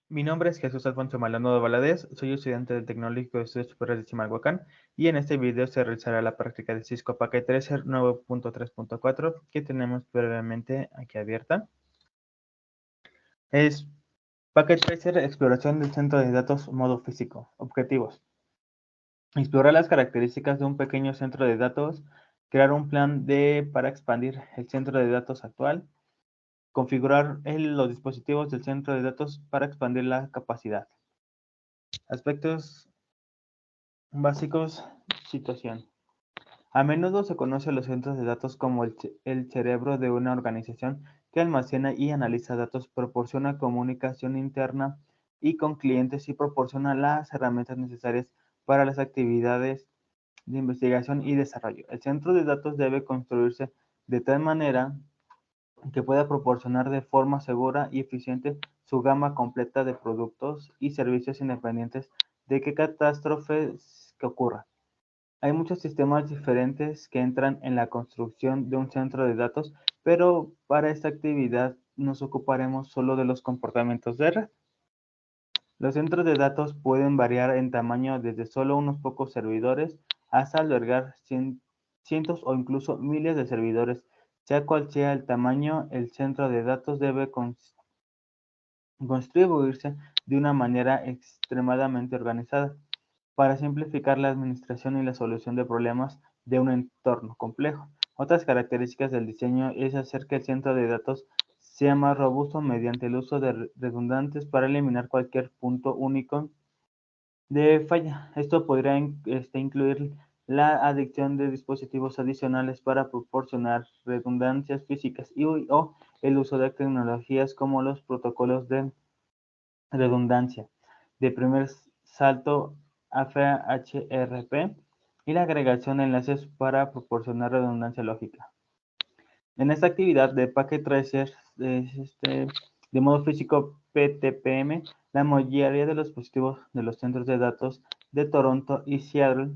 Mi nombre es Jesús Alfonso Maldonado Valadez, soy estudiante del Tecnológico de Estudios Superiores de Chimalhuacán y en este video se realizará la práctica de Cisco Packet Tracer 9.3.4 que tenemos previamente aquí abierta. Es Packet Tracer, exploración del centro de datos, modo físico. Objetivos: explorar las características de un pequeño centro de datos, crear un plan para expandir el centro de datos actual, configurar los dispositivos del centro de datos para expandir la capacidad. Aspectos básicos. Situación. A menudo se conoce a los centros de datos como el cerebro de una organización que almacena y analiza datos, proporciona comunicación interna y con clientes y proporciona las herramientas necesarias para las actividades de investigación y desarrollo. El centro de datos debe construirse de tal manera que pueda proporcionar de forma segura y eficiente su gama completa de productos y servicios independientes de qué catástrofes que ocurra. Hay muchos sistemas diferentes que entran en la construcción de un centro de datos, pero para esta actividad nos ocuparemos solo de los comportamientos de red. Los centros de datos pueden variar en tamaño desde solo unos pocos servidores hasta albergar cientos o incluso miles de servidores. Sea cual sea el tamaño, el centro de datos debe contribuirse de una manera extremadamente organizada para simplificar la administración y la solución de problemas de un entorno complejo. Otras características del diseño es hacer que el centro de datos sea más robusto mediante el uso de redundantes para eliminar cualquier punto único de falla. Esto podría incluir la adición de dispositivos adicionales para proporcionar redundancias físicas o el uso de tecnologías como los protocolos de redundancia de primer salto AFHRP y la agregación de enlaces para proporcionar redundancia lógica. En esta actividad de Packet Tracer de modo físico PTPM, la mayoría de los dispositivos de los centros de datos de Toronto y Seattle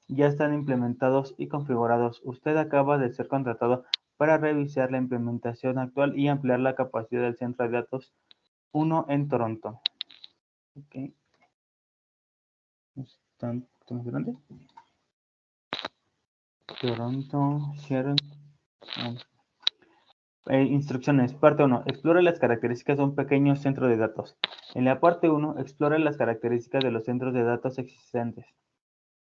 ya están implementados y configurados. Usted acaba de ser contratado para revisar la implementación actual y ampliar la capacidad del centro de datos 1 en Toronto. Okay. ¿Está más grande? Toronto, Seattle. Instrucciones. Parte 1. Explora las características de un pequeño centro de datos. En la parte 1, explora las características de los centros de datos existentes.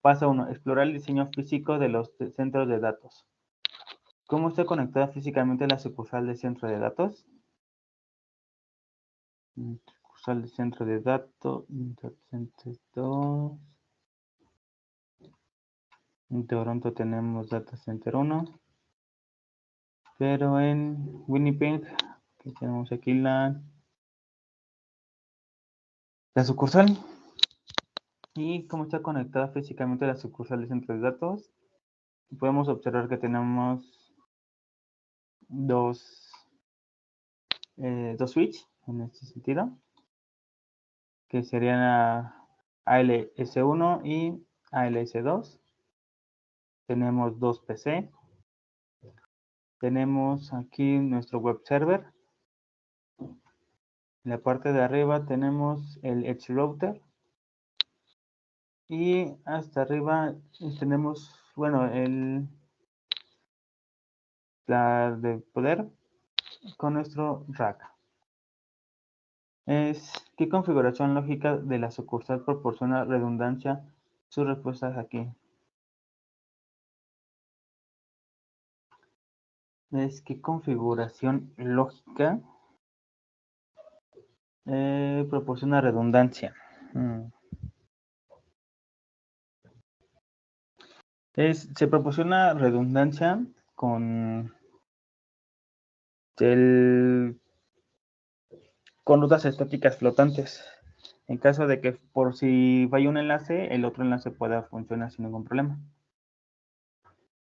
Paso 1. Explorar el diseño físico de los centros de datos. ¿Cómo está conectada físicamente la sucursal del centro de datos? Sucursal del centro de datos. En Toronto tenemos Data Center 1. Pero en Winnipeg, que tenemos aquí la sucursal. Y cómo está conectada físicamente la sucursal del centro de datos. Podemos observar que tenemos dos switch en este sentido, que serían ALS1 y ALS2. Tenemos dos PC. Tenemos aquí nuestro web server. En la parte de arriba tenemos el Edge Router. Y hasta arriba tenemos, bueno, la de poder con nuestro rack. ¿Qué configuración lógica de la sucursal proporciona redundancia? Sus respuestas aquí. ¿Qué configuración lógica proporciona redundancia? Se proporciona redundancia con rutas estáticas flotantes. En caso de que por si falla un enlace, el otro enlace pueda funcionar sin ningún problema.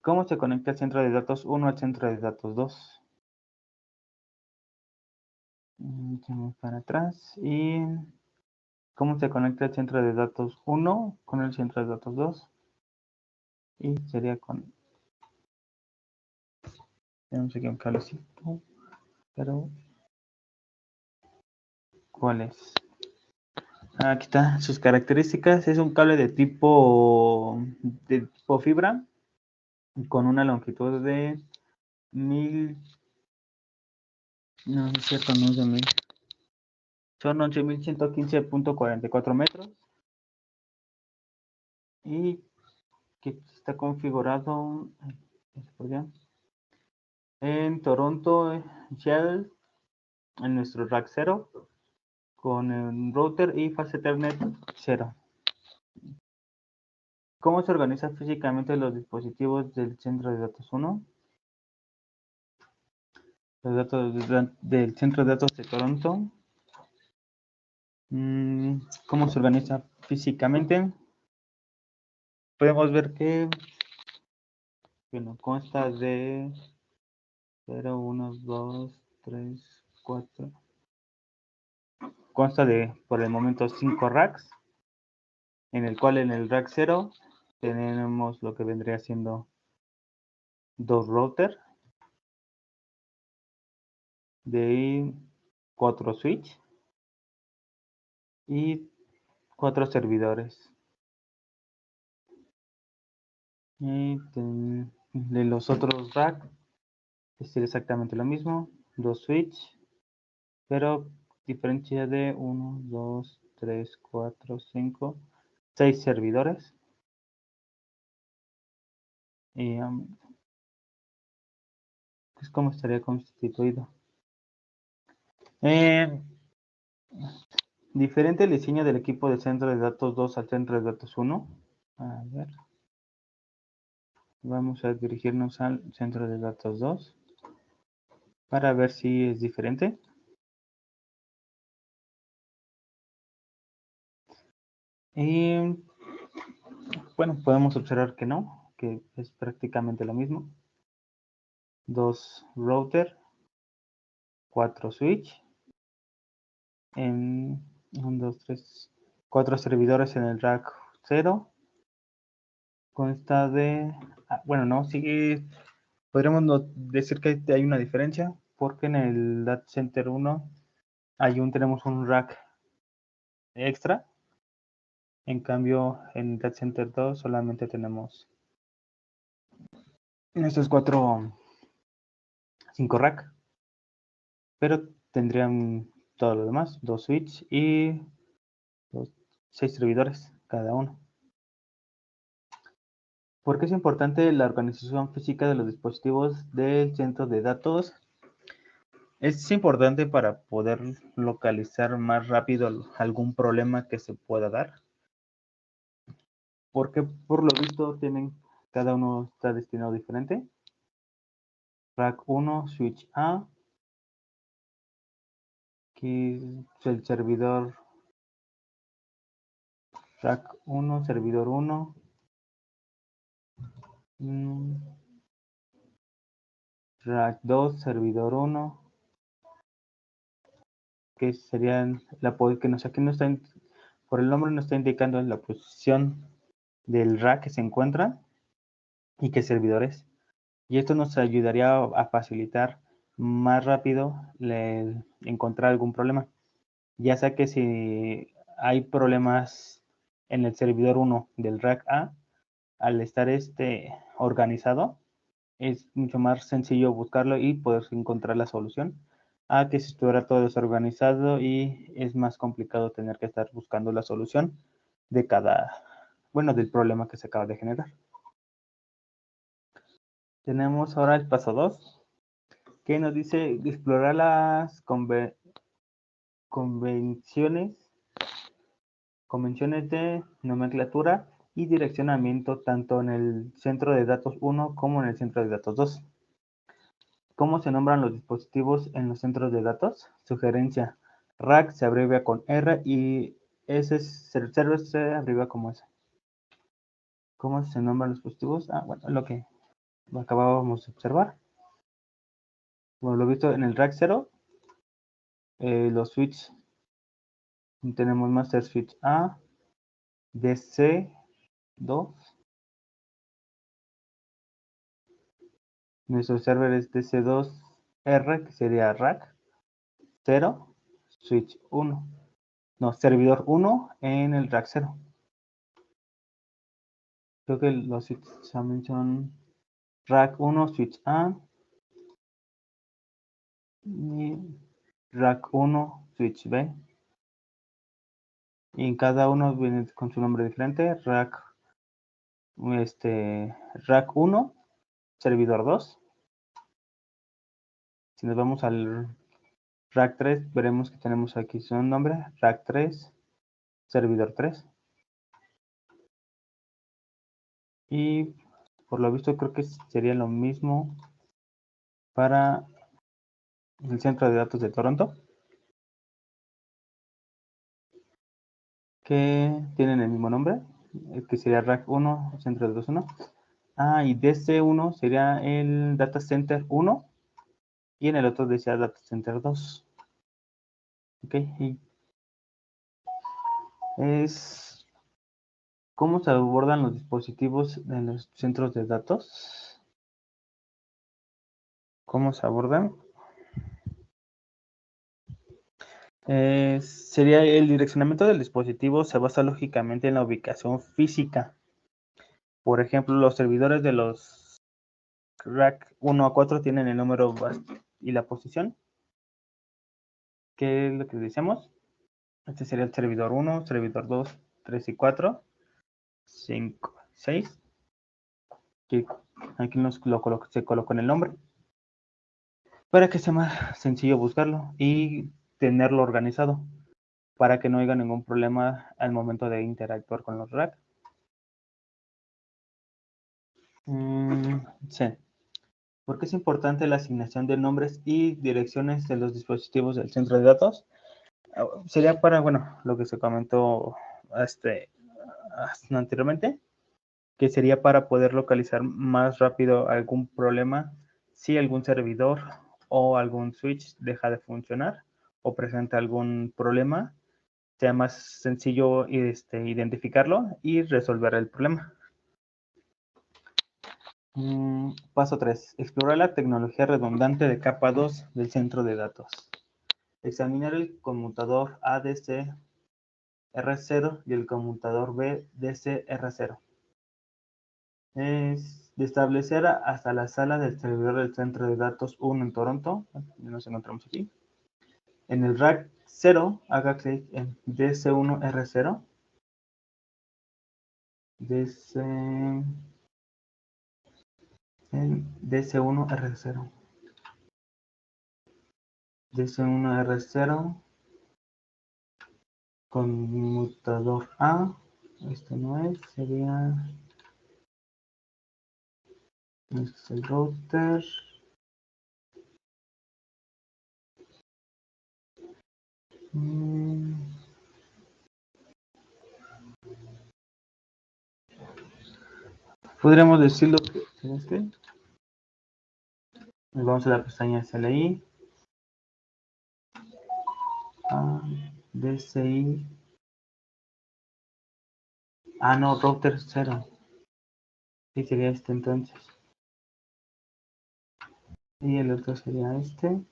¿Cómo se conecta el centro de datos 1 al centro de datos 2? Vamos para atrás. ¿Y cómo se conecta el centro de datos 1 con el centro de datos 2? Y sería con... Tenemos aquí un cablecito, pero ¿cuál es? Aquí está sus características. Es un cable de tipo fibra con una longitud de 1000. No, no es cierto, no es de 1000. Son 11.115.44 metros y que está configurado en Toronto, Shell, en nuestro rack 0, con el router y fast Ethernet 0. ¿Cómo se organizan físicamente los dispositivos del centro de datos 1? Los datos del centro de datos de Toronto. ¿Cómo se organiza físicamente? Podemos ver que, bueno, consta de 0, 1, 2, 3, 4. Consta de, por el momento, 5 racks, en el cual en el rack 0 tenemos lo que vendría siendo 2 routers, de ahí 4 switch y 4 servidores. Y de los otros racks es exactamente lo mismo, 2 switch, pero diferencia de 1, 2, 3, 4, 5, 6 servidores. Y pues cómo estaría constituido. Diferente el diseño del equipo de centro de datos 2 al centro de datos 1. A ver. Vamos a dirigirnos al centro de datos 2 para ver si es diferente. Y bueno, podemos observar que no, que es prácticamente lo mismo. 2 router, 4 switch, en 1, 2, 3, 4 servidores en el rack 0. Consta de, bueno, no, sigue, podríamos decir que hay una diferencia, porque en el Data Center 1 tenemos un rack extra. En cambio, en Data Center 2 solamente tenemos estos 5 rack, pero tendrían todo lo demás, 2 switch y 6 servidores cada uno. ¿Por qué es importante la organización física de los dispositivos del centro de datos? Es importante para poder localizar más rápido algún problema que se pueda dar. Porque por lo visto cada uno está destinado diferente. Rack 1, switch A. Aquí es el servidor rack 1, servidor 1. Rack 2, servidor 1. Que serían aquí no está, por el nombre no está indicando la posición del rack que se encuentra y qué servidor es. Y esto nos ayudaría a facilitar más rápido encontrar algún problema. Ya sea que si hay problemas en el servidor 1 del rack A, al estar organizado, es mucho más sencillo buscarlo y poder encontrar la solución, a que si estuviera todo desorganizado y es más complicado tener que estar buscando la solución de del problema que se acaba de generar. Tenemos ahora el paso 2, que nos dice explorar las convenciones de nomenclatura y direccionamiento tanto en el centro de datos 1 como en el centro de datos 2. ¿Cómo se nombran los dispositivos en los centros de datos? Sugerencia. Rack se abrevia con R y server se abrevia como S. ¿Cómo se nombran los dispositivos? Bueno, lo que acabábamos de observar. Bueno, lo visto en el rack 0, los switches, tenemos master switch A, DC2, nuestro server es DC2R, que sería rack 0, switch 1. no, servidor 1 en el rack 0. Creo que los switches también son rack 1, switch A, y rack 1, switch B. Y en cada uno viene con su nombre diferente. Rack 1, servidor 2. Si nos vamos al rack 3, veremos que tenemos aquí su nombre, rack 3, servidor 3. Y por lo visto creo que sería lo mismo para el centro de datos de Toronto, que tienen el mismo nombre, que sería rack 1, centro de datos 1. Y DC1 sería el data center 1 y en el otro decía data center 2. Ok, y es cómo se abordan los dispositivos en los centros de datos. ¿Cómo se abordan? Sería el direccionamiento del dispositivo se basa lógicamente en la ubicación física. Por ejemplo, los servidores de los rack 1 a 4 tienen el número y la posición. ¿Qué es lo que decíamos? Este sería el servidor 1, servidor 2, 3 y 4, 5, 6. Aquí se colocó en el nombre para que sea más sencillo buscarlo y tenerlo organizado para que no haya ningún problema al momento de interactuar con los racks. Sí. ¿Por qué es importante la asignación de nombres y direcciones de los dispositivos del centro de datos? Sería para, bueno, lo que se comentó anteriormente, que sería para poder localizar más rápido algún problema si algún servidor o algún switch deja de funcionar o presenta algún problema, sea más sencillo identificarlo y resolver el problema. Paso 3. Explorar la tecnología redundante de capa 2 del centro de datos. Examinar el conmutador ADC R0 y el conmutador BDC R0. Es de establecer hasta la sala del servidor del centro de datos 1 en Toronto. Nos encontramos aquí. En el rack 0, haga clic en DC1 R0. DC1 R0. DC1 R0. Conmutador A. Este no es, sería. Este es el router. Podríamos decirlo que es este. Nos vamos a la pestaña SLI. DCI. No, router 0. Sí, sería este entonces. Y el otro sería este.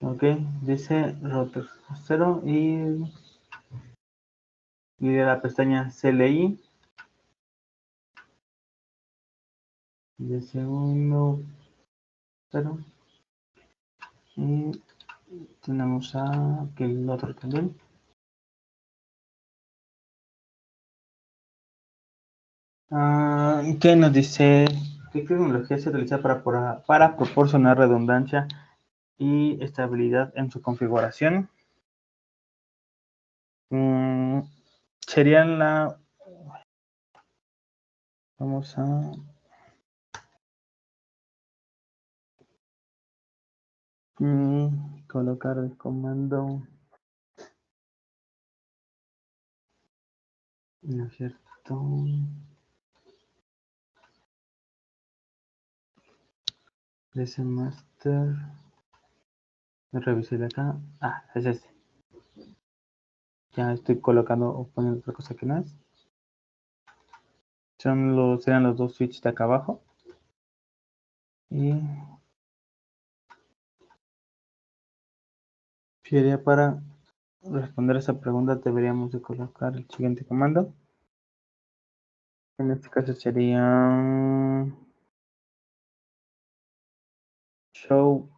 Ok, dice router 0 y de la pestaña CLI. De segundo 0. Y tenemos aquí el otro también. ¿Qué nos dice? ¿Qué tecnología se utiliza para proporcionar redundancia y estabilidad en su configuración? Sería la... Vamos a... colocar el comando... ¿No es cierto? DC Master. Revisé de acá. Es este. Ya estoy colocando o poniendo otra cosa que no es. Serán los dos switches de acá abajo. Y Sería para responder esa pregunta deberíamos de colocar el siguiente comando. En este caso sería show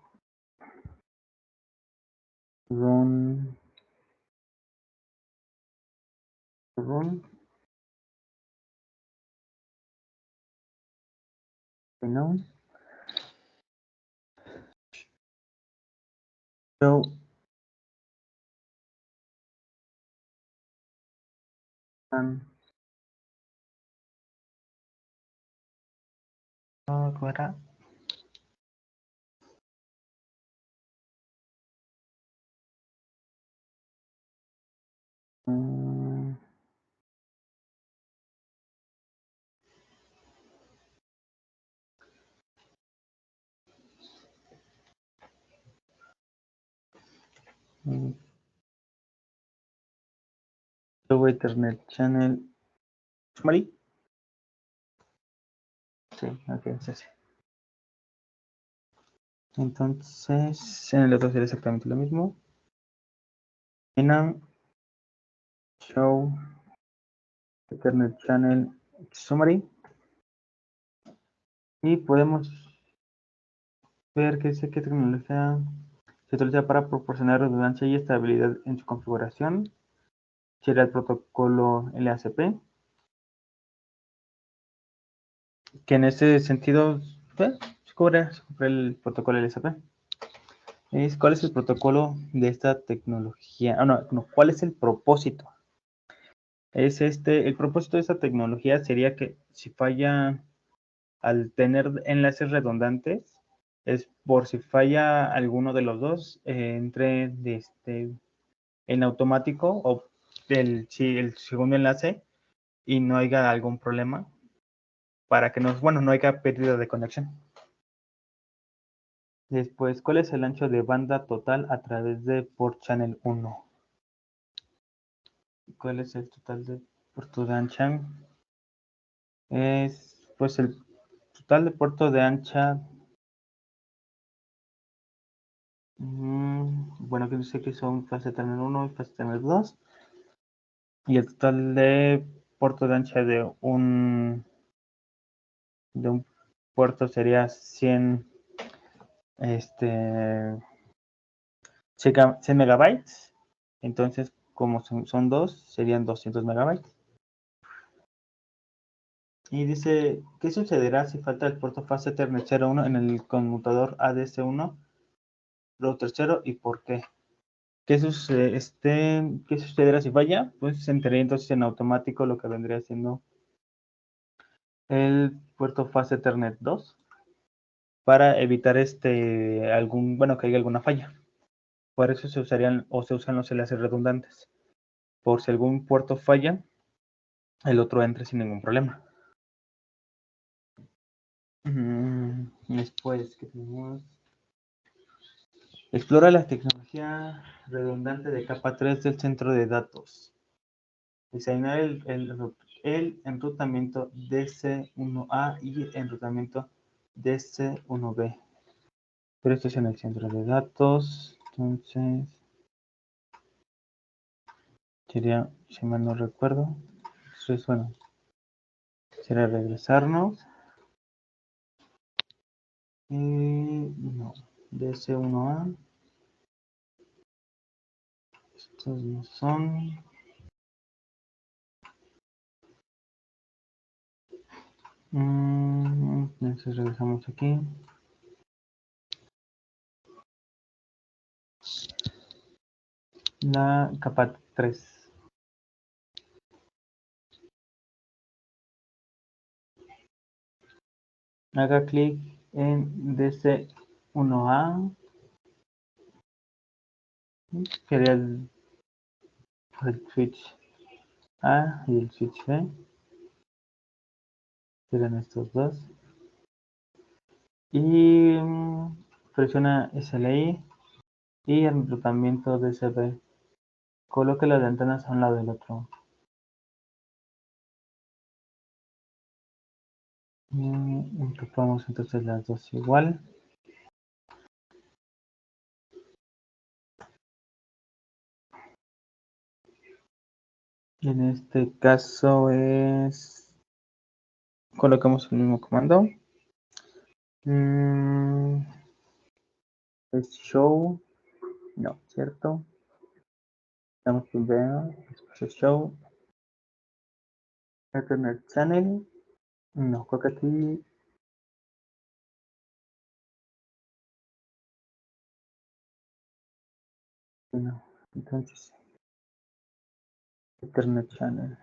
run no show run ¿cómo era? Mm, show Ethernet channel summary. Sí, ok, es así. Entonces, en el otro sería exactamente lo mismo. En show Ethernet channel summary. Y podemos ver que dice que tecnología se utiliza para proporcionar redundancia y estabilidad en su configuración. Sería el protocolo LACP, que en ese sentido se cubre el protocolo LACP. ¿Cuál es el protocolo de esta tecnología? No, ¿cuál es el propósito? El propósito de esta tecnología sería que si falla al tener enlaces redundantes, es por si falla alguno de los dos, entre en automático o el segundo enlace y no haya algún problema para que no haya pérdida de conexión. Después, ¿cuál es el ancho de banda total a través de port channel 1? ¿Cuál es el total de puertos de ancha? Es pues el total de puertos de ancha. Bueno, que dice que son fase Ethernet 1 y fase Ethernet 2. Y el total de puertos de ancha de un puerto sería 100 megabytes. Entonces, como son dos, serían 200 megabytes. Y dice, ¿qué sucederá si falta el puerto fase Ethernet 01 en el conmutador ADS1 router 0 y por qué? ¿Qué sucederá si falla? Pues entraría entonces en automático lo que vendría siendo el puerto fase Ethernet 2 para evitar que haya alguna falla. Por eso se usarían o se usan los enlaces redundantes. Por si algún puerto falla, el otro entre sin ningún problema. Después, ¿qué tenemos? Explora la tecnología redundante de capa 3 del centro de datos. Diseñar el enrutamiento DC1A y el enrutamiento DC1B. Pero esto es en el centro de datos. Entonces, sería, si mal no recuerdo, entonces, bueno, será regresarnos. No, DC1A. Estos no son. Entonces regresamos aquí. La capa 3. Haga clic en DC1A. Sería el switch A y el switch B. Serán estos dos. Y presiona SLI y el enrutamiento DCB. Coloque las ventanas a un lado del otro. Ocupamos entonces las dos igual. En este caso colocamos el mismo comando. Es show, no, ¿cierto? Damos primero, después es show, Ethernet channel, no, creo que aquí, no, entonces, Ethernet channel.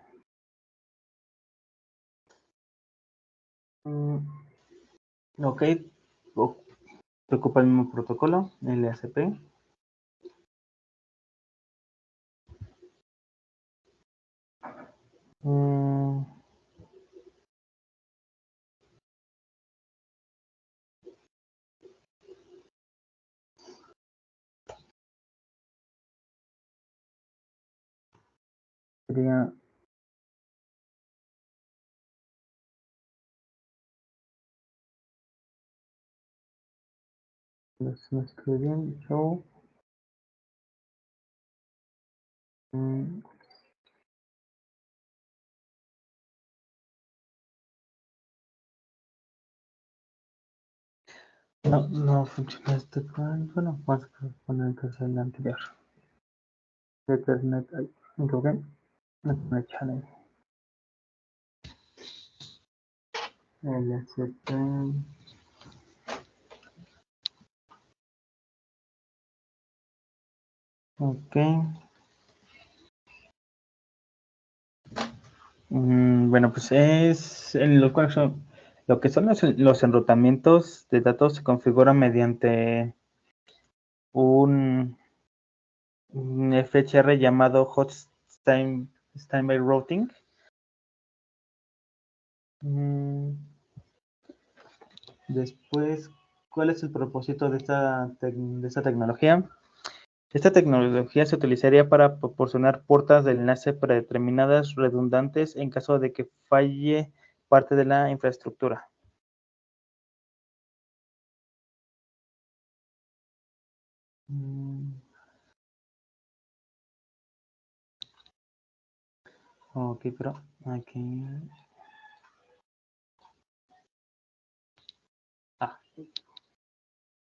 Ok, se ocupa el mismo protocolo, LACP. Sería lo escribí bien, show. No funciona este plan. Bueno, vamos a poner entonces el anterior. Ethernet, me equivoqué. Ethernet channel. LSP. Ok. Bueno, pues es lo que son los enrutamientos de datos se configuran mediante un FHR llamado Hot Standby Routing. Después, ¿cuál es el propósito de esta tecnología? Esta tecnología se utilizaría para proporcionar puertas de enlace predeterminadas redundantes en caso de que falle parte de la infraestructura. Ok, pero aquí.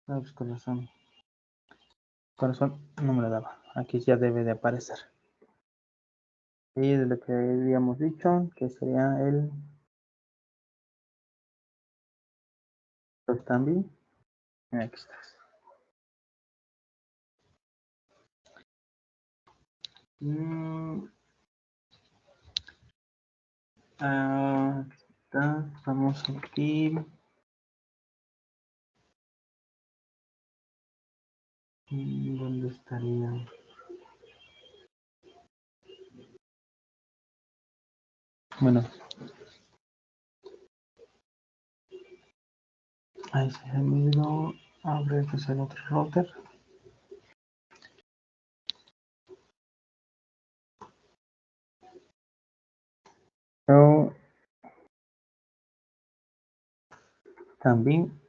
Pues corazón no me lo daba. Aquí ya debe de aparecer. Y de lo que habíamos dicho, que sería el también. Aquí estás. Aquí está. Vamos aquí. ¿Dónde estaría? Bueno. Ahí se me olvidó. Abre pues el otro router. Pero también.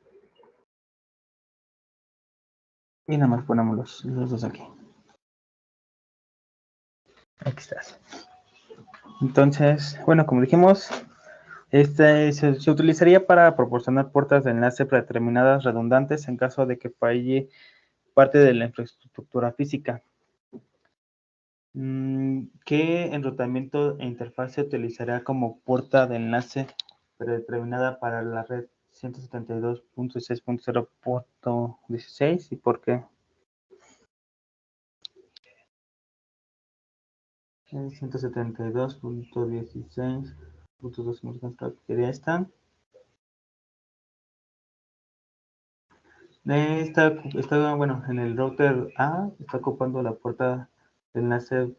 Y nada más ponemos los dos aquí. Aquí estás. Entonces, bueno, como dijimos, se utilizaría para proporcionar puertas de enlace predeterminadas redundantes en caso de que falle parte de la infraestructura física. ¿Qué enrutamiento e interfaz se utilizará como puerta de enlace predeterminada para la red 172.16.0.16 y por qué? 172.16.2 quería esta. Bueno, en el router A está ocupando la puerta de enlace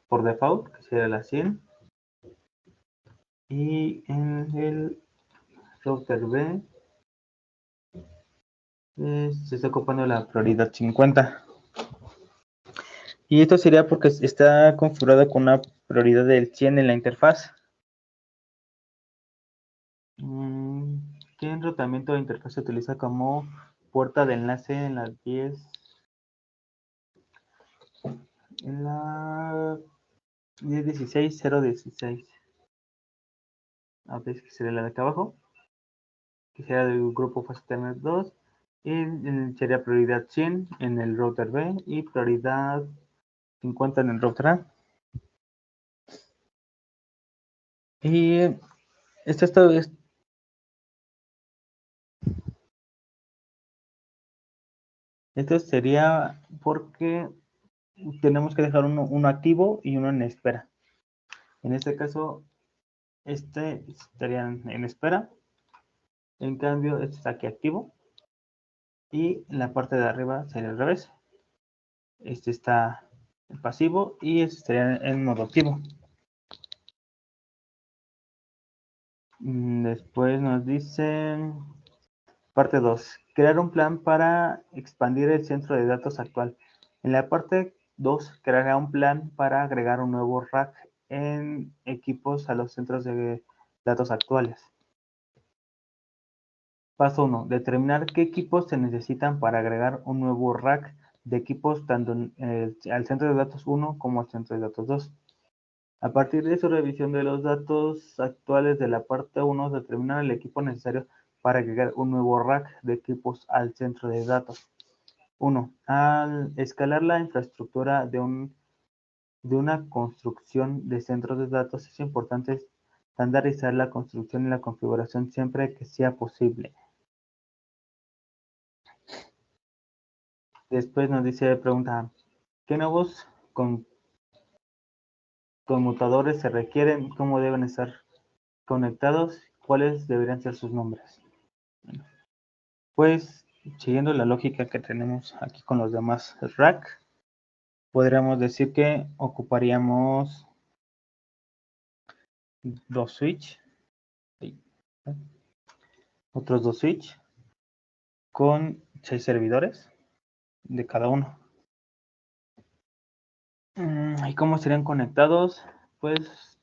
por default, que sería la 100. Y en el router B se está ocupando la prioridad 50. Y esto sería porque está configurado con una prioridad del 100 en la interfaz. ¿Qué enrutamiento de interfaz se utiliza como puerta de enlace en la 10? En la 10.16.0.16. A ver, que sería la de acá abajo, que sería del grupo fase Ethernet 2. Y sería prioridad 100 en el router B y prioridad 50 en el router A. Y esto sería porque tenemos que dejar uno activo y uno en espera. En este caso, este estaría en espera. En cambio, este está aquí activo. Y en la parte de arriba sería al revés. Este está en pasivo y este estaría en modo activo. Después nos dicen, parte 2, crear un plan para expandir el centro de datos actual. En la parte 2, creará un plan para agregar un nuevo rack en equipos a los centros de datos actuales. Paso 1, determinar qué equipos se necesitan para agregar un nuevo rack de equipos tanto al centro de datos 1 como al centro de datos 2. A partir de su revisión de los datos actuales de la parte 1, determinar el equipo necesario para agregar un nuevo rack de equipos al centro de datos. 1. Al escalar la infraestructura de una construcción de centros de datos, es importante estandarizar la construcción y la configuración siempre que sea posible. Después nos dice, pregunta, ¿qué nuevos conmutadores se requieren? ¿Cómo deben estar conectados? ¿Cuáles deberían ser sus nombres? Pues, siguiendo la lógica que tenemos aquí con los demás rack, podríamos decir que ocuparíamos dos switch, otros dos switch, con 6 servidores de cada uno. ¿Y cómo serían conectados? Pues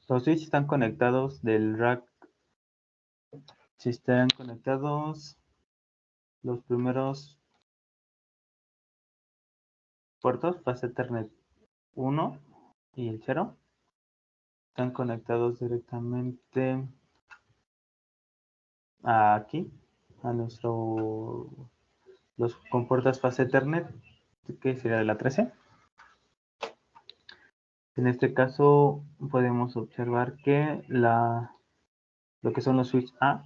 los switch están conectados del rack. Si están conectados los primeros puertos, fase Ethernet 1 y el 0, están conectados directamente aquí, a los compuertas fase Ethernet, que sería de la 13. En este caso podemos observar que lo que son los switch A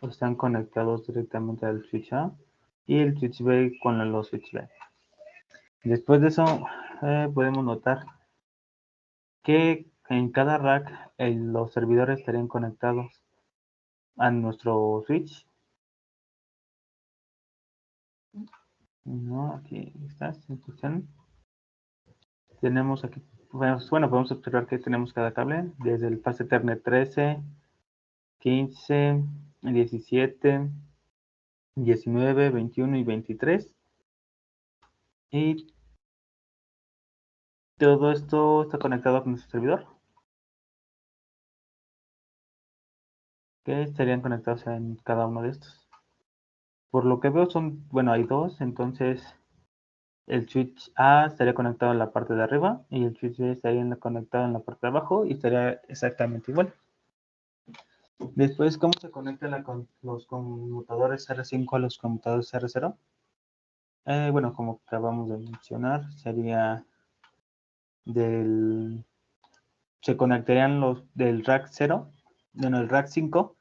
están conectados directamente al switch A y el switch B con los switch B. Después de eso podemos notar que en cada rack los servidores estarían conectados a nuestro switch. No, aquí está esta instrucción. Tenemos aquí, bueno, podemos observar que tenemos cada cable desde el fase Ethernet 13, 15, 17, 19, 21 y 23. Y todo esto está conectado con nuestro servidor, que estarían conectados en cada uno de estos. Por lo que veo son, bueno, hay dos, entonces el switch A estaría conectado en la parte de arriba y el switch B estaría conectado en la parte de abajo y estaría exactamente igual. Después, ¿cómo se conecta los conmutadores R5 a los conmutadores R0? Bueno, como acabamos de mencionar, sería se conectarían los del rack 0, bueno, el rack 5,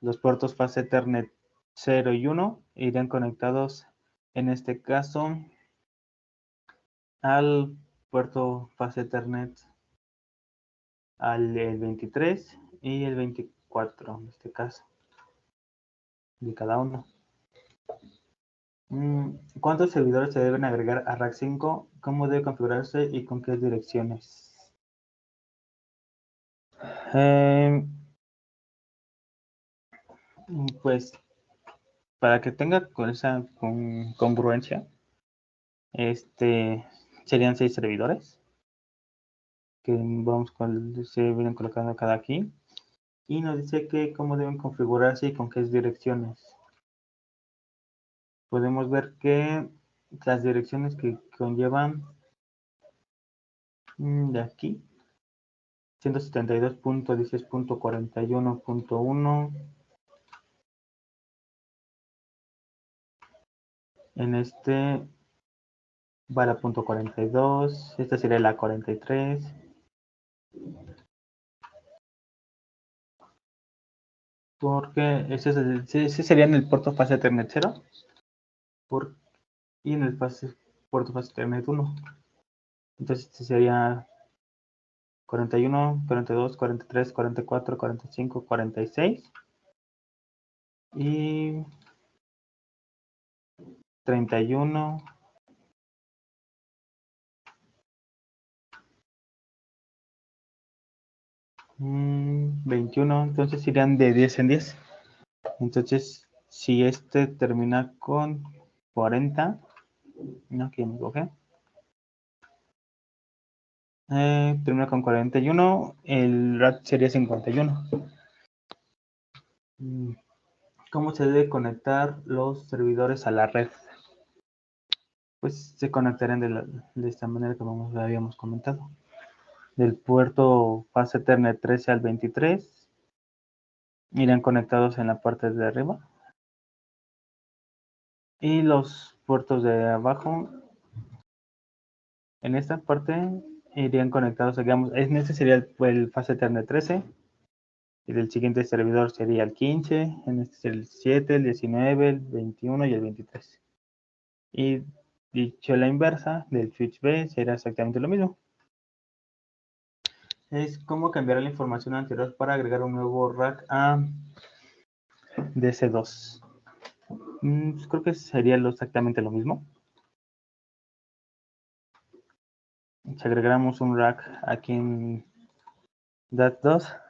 los puertos fase Ethernet 0 y 1 irían conectados, en este caso, al puerto fase Ethernet al 23 y el 24, en este caso, de cada uno. ¿Cuántos servidores se deben agregar a rack 5? ¿Cómo debe configurarse y con qué direcciones? Pues para que tenga con esa congruencia, serían 6 servidores que se vienen colocando cada aquí y nos dice que cómo deben configurarse y con qué direcciones. Podemos ver que las direcciones que conllevan de aquí, 172.16.41.1. En este va la punto 42, esta sería la 43. Porque ese sería en el puerto fase Ethernet 0 y en el puerto fase Ethernet 1. Entonces este sería 41, 42, 43, 44, 45, 46 y 31, 21. Entonces irían de 10 en 10. Entonces, si este termina con 40, no, aquí me equivoqué. Termina con 41, el RAT sería 51. ¿Cómo se debe conectar los servidores a la red? Pues se conectarán de esta manera que habíamos comentado. Del puerto fase Ethernet 13 al 23 irán conectados en la parte de arriba. Y los puertos de abajo, en esta parte, irían conectados, digamos, en este sería el fase Ethernet 13. Y del siguiente servidor sería el 15, en este sería el 7, el 19, el 21 y el 23. Y dicho la inversa, del switch B será exactamente lo mismo. Es cómo cambiar la información anterior para agregar un nuevo rack a DC2. Pues creo que sería exactamente lo mismo. Si agregáramos un rack aquí en DAT2,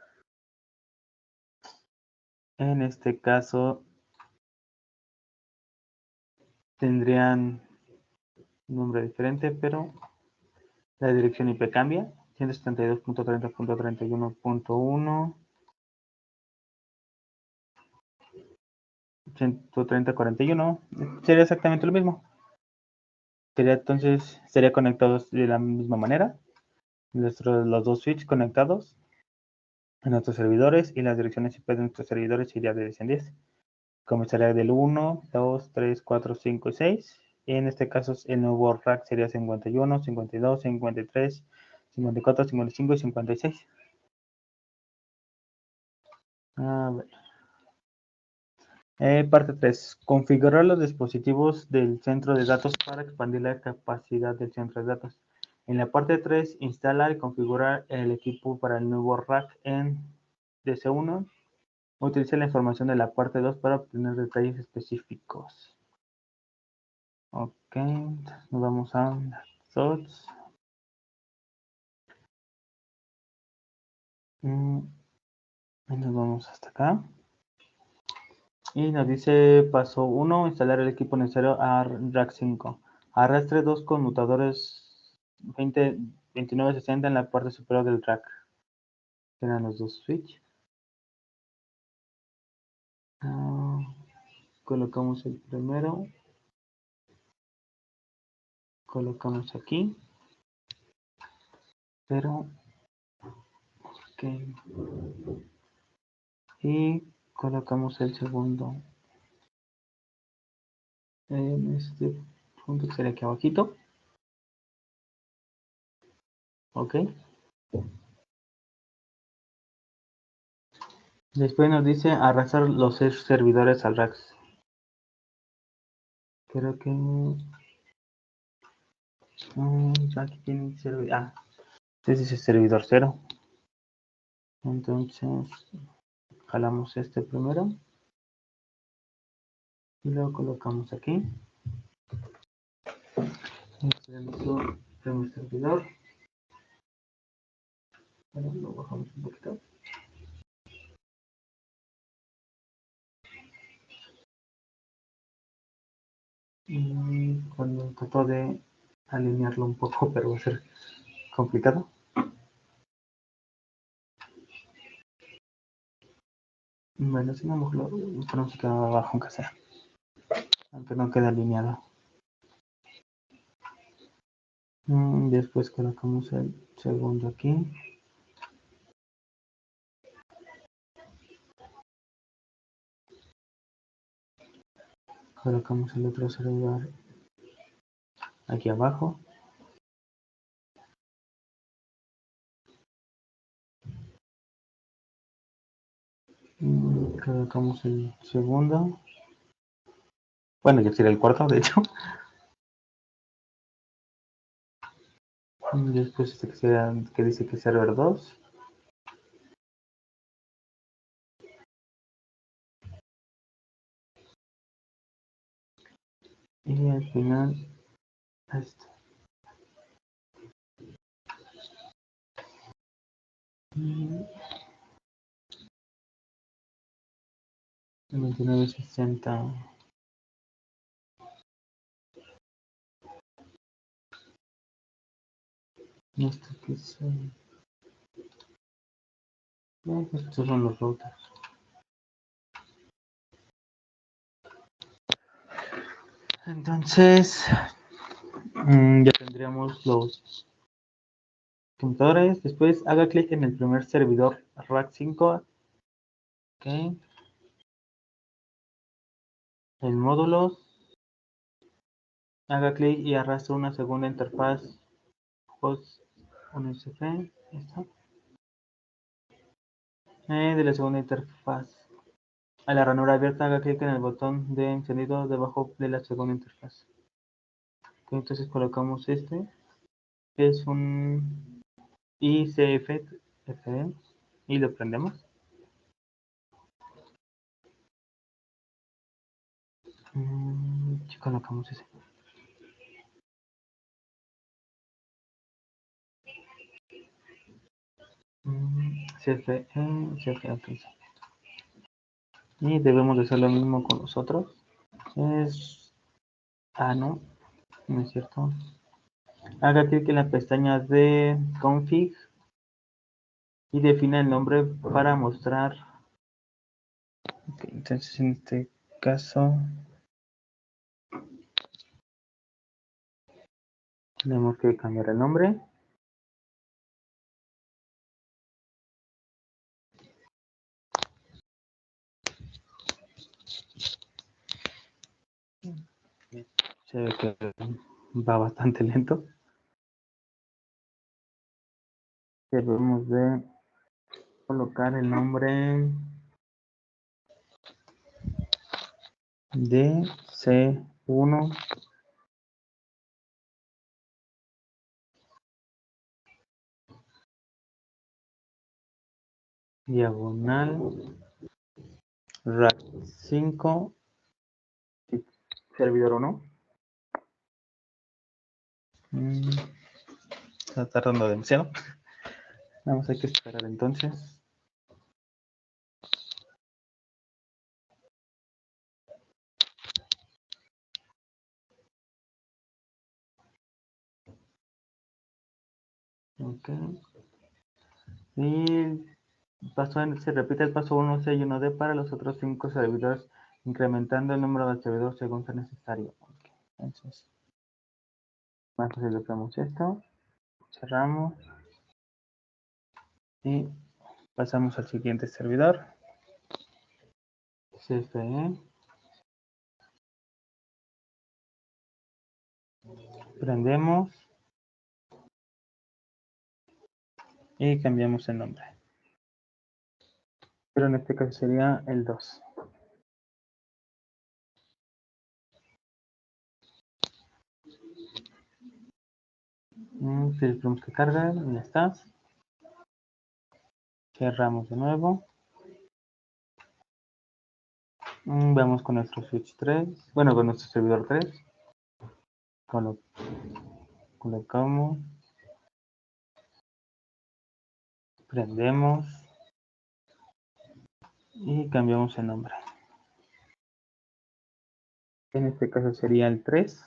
en este caso tendrían un nombre diferente, pero la dirección IP cambia. 172.30.31.1, 130.41, sería exactamente lo mismo. Sería conectados de la misma manera. Los dos switches conectados en nuestros servidores y las direcciones IP de nuestros servidores iría de 10 en 10. Comenzaría del 1, 2, 3, 4, 5 y 6. Y en este caso el nuevo rack sería 51, 52, 53, 54, 55 y 56. A ver. Parte 3. Configurar los dispositivos del centro de datos para expandir la capacidad del centro de datos. En la parte 3, instalar y configurar el equipo para el nuevo rack en DC1. Utilice la información de la parte 2 para obtener detalles específicos. Ok, nos vamos a SOTS. Y nos vamos hasta acá. Y nos dice paso 1, instalar el equipo necesario a rack 5. Arrastre dos conmutadores 2960 en la parte superior del rack. Serán los dos switch. Colocamos el primero. Colocamos aquí. Pero, ok. Y colocamos el segundo en este punto que sería aquí abajito. Ok. Después nos dice arrastrar los servidores al rack. Creo que aquí tiene servidor. Este es el servidor 0. Entonces jalamos este primero y lo colocamos aquí. Este es nuestro primer servidor. Bueno, lo bajamos un poquito. Y cuando trato de alinearlo un poco, pero va a ser complicado. Bueno, si no, mejor lo ponemos acá abajo, aunque sea. Aunque no quede alineado. Después colocamos el segundo aquí. Colocamos el otro servidor aquí abajo. Colocamos el segundo. Bueno, ya sería el cuarto, de hecho. Después que dice que server 2. Y al final, este. 2960. Esto que son. Estos son los routers. Entonces, ya tendríamos los computadores. Después haga clic en el primer servidor rack 5. Ok. En módulos. Haga clic y arrastre una segunda interfaz host 1SF. Esta. De la segunda interfaz. A la ranura abierta, haga clic en el botón de encendido debajo de la segunda interfaz. Ok, entonces colocamos este, que es un ICF y lo prendemos. Colocamos ese. CFE, CFE, ok. Y debemos de hacer lo mismo con los otros. No, no es cierto. Haga clic en la pestaña de config y defina el nombre para mostrar. Okay, entonces en este caso tenemos que cambiar el nombre. Se ve que va bastante lento. Debemos de colocar el nombre de C1 diagonal rack 5 servidor 1. Está tardando demasiado. Vamos a que esperar entonces. Ok. Y se repite el paso 1C y 1D para los otros 5 servidores, incrementando el número de servidores según sea necesario. Okay. Entonces, más fácil hacemos esto, cerramos y pasamos al siguiente servidor. CFE. Prendemos y cambiamos el nombre. Pero en este caso sería el 2. Tenemos que cargar, ya está. Cerramos de nuevo. Vamos con nuestro switch 3. Bueno, con nuestro servidor 3. Colocamos. Prendemos. Y cambiamos el nombre. En este caso sería el 3.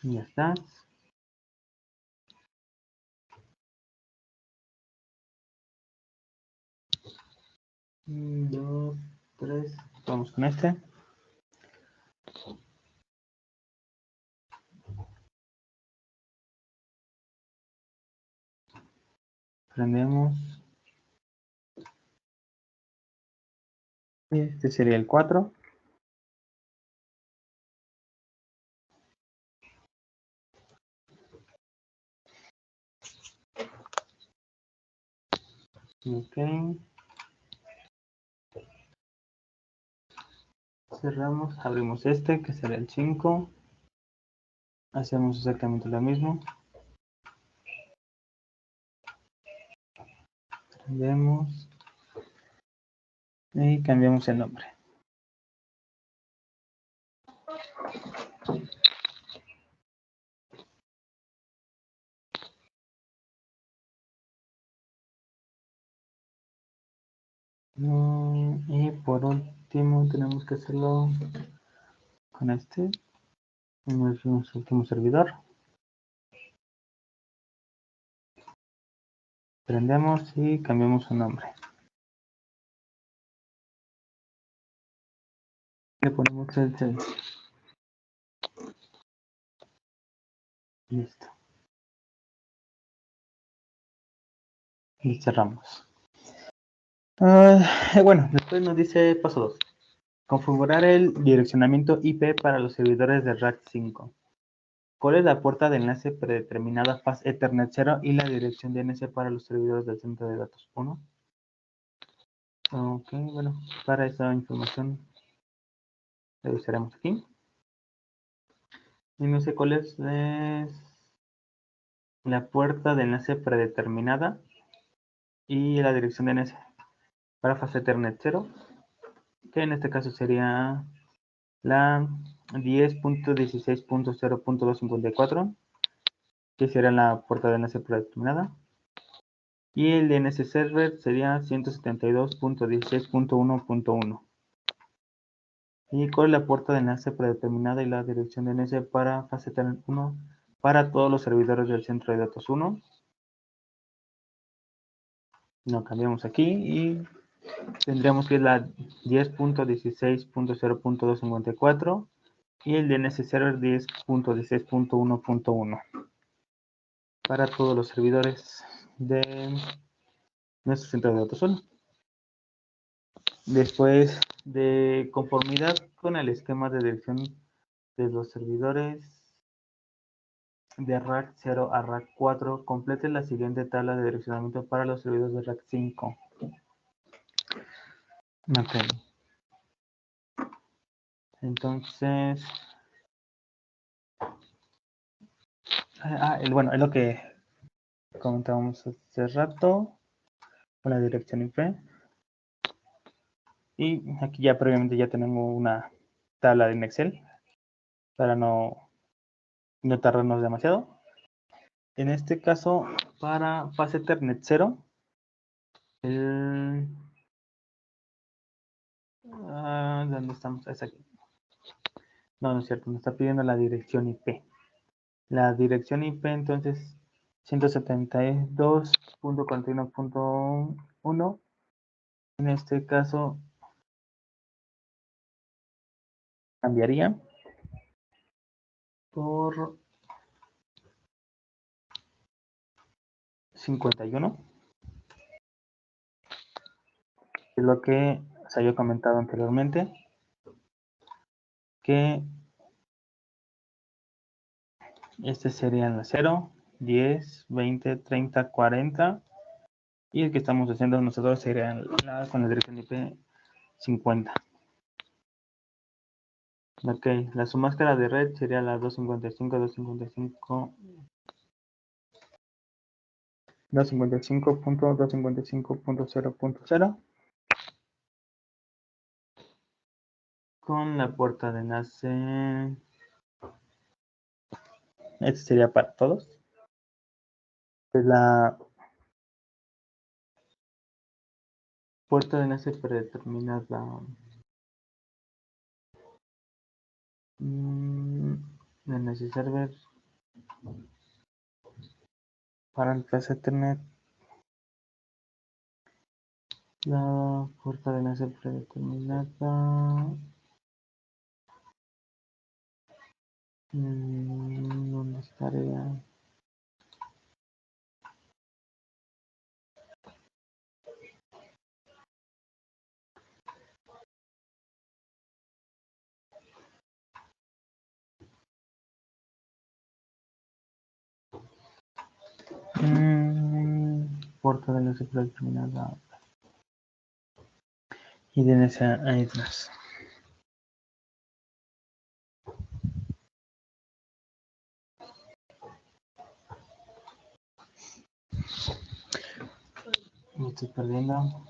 Y ya está. 2, 3. Vamos con este. Prendemos. Este sería el 4. Ok. Cerramos, abrimos este, que será el 5. Hacemos exactamente lo mismo. Prendemos. Y cambiamos el nombre. Y por último tenemos que hacerlo con este. Nuestro último servidor. Prendemos y cambiamos su nombre. Le ponemos el 6. Listo. Y cerramos. Bueno, después nos dice paso 2. Configurar el direccionamiento IP para los servidores de RAC 5. ¿Cuál es la puerta de enlace predeterminada faz Ethernet 0 y la dirección DNS para los servidores del centro de datos 1? Ok, bueno, para esa información revisaremos aquí. Y no sé cuál es la puerta de enlace predeterminada y la dirección DNS para fase Ethernet 0, que en este caso sería la 10.16.0.254, que será la puerta de enlace predeterminada. Y el DNS server sería 172.16.1.1. ¿Y cuál es la puerta de enlace predeterminada y la dirección DNS para fase Ethernet 1 para todos los servidores del centro de datos 1? Lo cambiamos aquí y tendríamos que es la 10.16.0.254 y el DNS server 10.16.1.1 para todos los servidores de nuestro centro de datos 1. Después de conformidad con el esquema de dirección de los servidores de RAC 0 a RAC 4, complete la siguiente tabla de direccionamiento para los servidores de RAC 5. Ok. Entonces, bueno, es lo que comentábamos hace rato con la dirección IP. Y aquí ya previamente ya tenemos una tabla en Excel para no tardarnos demasiado. En este caso, para fase Ethernet 0, ¿dónde estamos? Es aquí. No, no es cierto, nos está pidiendo la dirección IP. La dirección IP entonces 172.41.1. En este caso cambiaría por 51. Es lo que se había comentado anteriormente, que este serían la 0, 10, 20, 30, 40. Y el que estamos haciendo nosotros sería con la dirección IP 50. Ok, la submáscara de red sería la 255, 255, 255.255.0.0 con la puerta de enlace. Este sería para todos. Es la puerta de enlace predeterminada. DNS server para el fase Ethernet La puerta de enlace predeterminada. ¿Dónde estaría? Puerta de enlace predeterminada. Y de esa hay atrás. Me estoy perdiendo.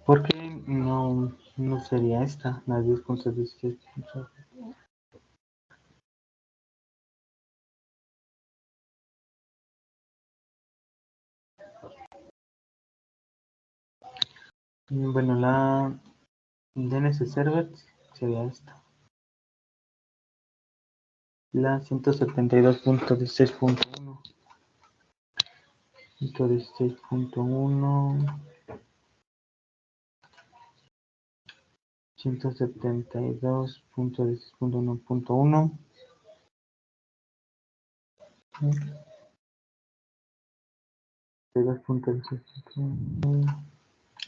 ¿Por qué no sería esta? La 10.16. Bueno, la DNS Server sería esta. La 172.16.1. 116.1. 172.16.1.1.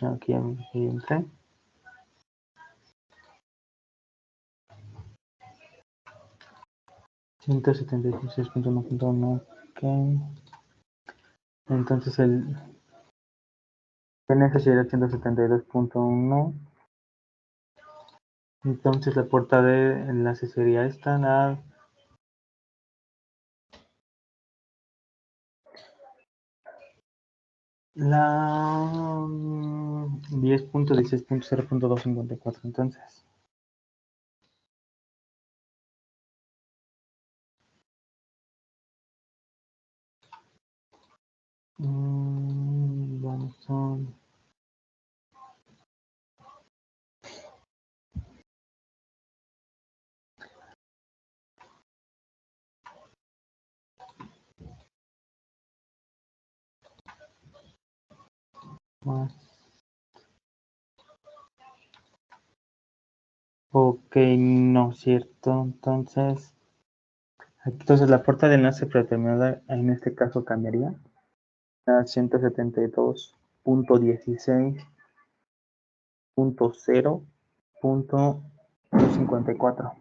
Aquí ya entré. 176.1.1. Ok. Entonces el DNS sería 172.1. Entonces la puerta de enlace sería esta, la 10.16.0.254. Entonces vamos a más. Ok, no, cierto. Entonces la puerta de enlace predeterminada en este caso cambiaría a 172.16.0.254.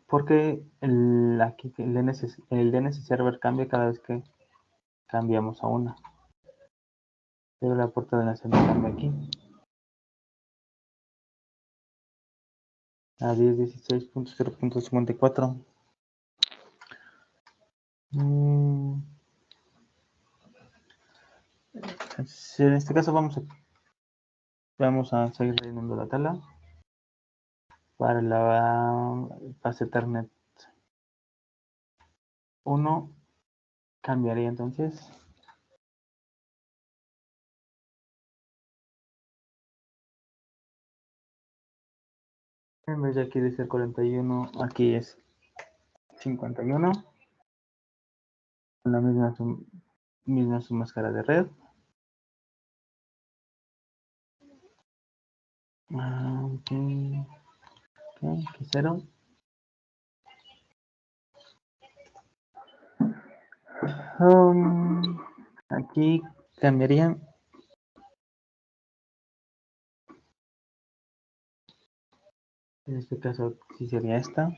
Porque aquí el DNS server cambia cada vez que cambiamos a una. Pero la puerta de enlace no cambia aquí. A 10.16.0.54. Entonces, en este caso vamos a seguir rellenando la tabla para la base Ethernet 1. Cambiaría entonces. En vez de aquí de ser 41, aquí es 51. Con la misma su máscara de red. Ok, aquí 0. Aquí cambiaría. En este caso sí sería esta.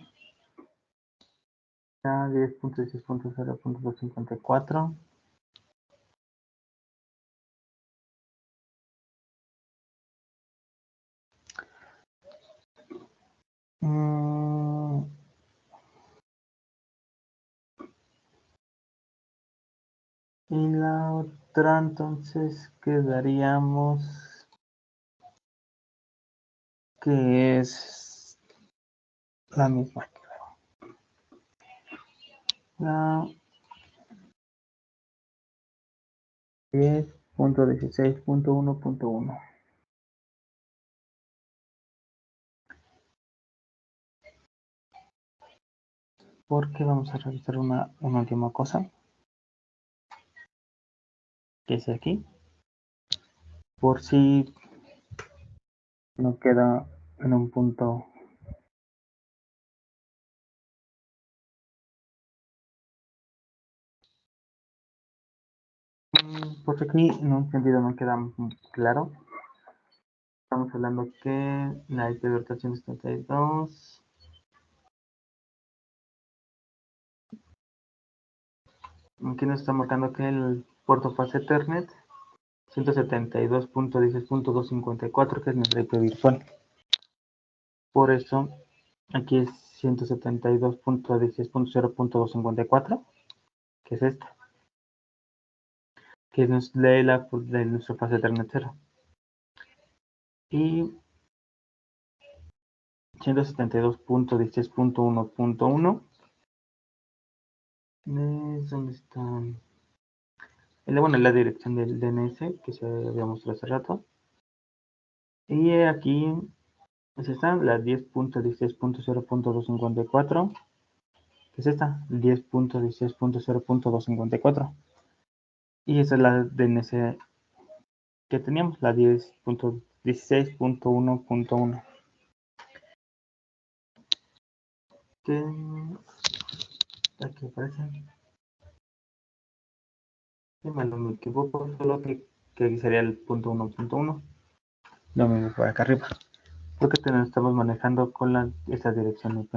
10.16.0.254. Y la otra entonces quedaríamos que es la misma. La 10.16.1.1. Porque vamos a realizar una última cosa, que es aquí, por si no queda en un punto. Porque aquí en un sentido no queda claro. Estamos hablando que la IP de rotación es 32. Aquí nos está marcando que el puerto fase Ethernet 172.16.254, que es nuestra IP virtual. Por eso aquí es 172.16.0.254, que es esta, que nos lee de nuestra fase Ethernet 0. Y 172.16.1.1 es donde está la dirección del DNS que se había mostrado hace rato. Y aquí es esta, la 10.16.0.254, que es esta, 10.16.0.254. Y esa es la DNS que teníamos, la 10.16.1.1. Que aquí aparece. Si mal no me equivoco, solo que aquí sería el punto 1.1. Lo mismo por acá arriba. Porque estamos manejando con esta dirección IP.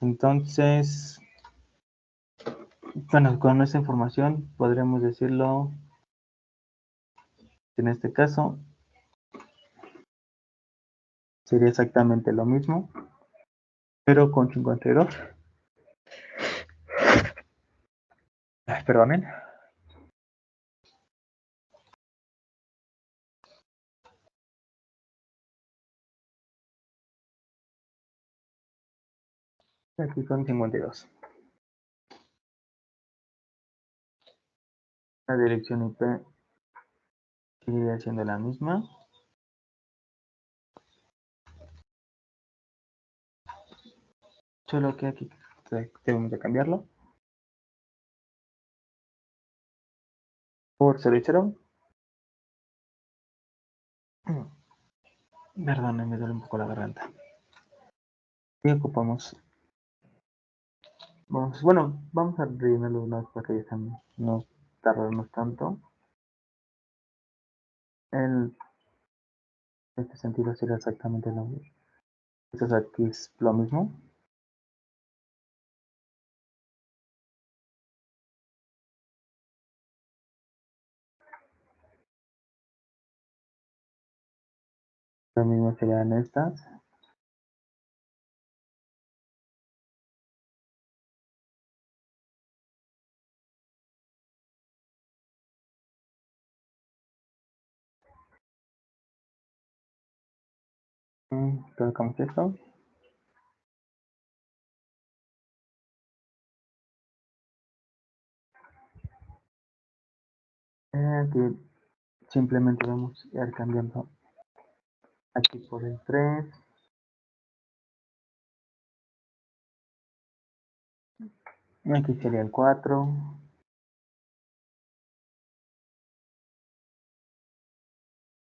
Entonces, bueno, con esta información podremos decirlo que en este caso sería exactamente lo mismo, pero con 52. Perdonen. Aquí son 52. La dirección IP seguiría siendo la misma. Solo que aquí debemos de cambiarlo por 0 y 0. Perdón, me duele un poco la garganta. Y ocupamos. Vamos a rellenarlo una vez para que ya no tardarnos tanto. En este sentido sería exactamente lo mismo. Esto aquí es lo mismo. Lo mismo serían estas. Colocamos esto. Aquí simplemente vamos a ir cambiando aquí por el 3. Aquí sería el 4.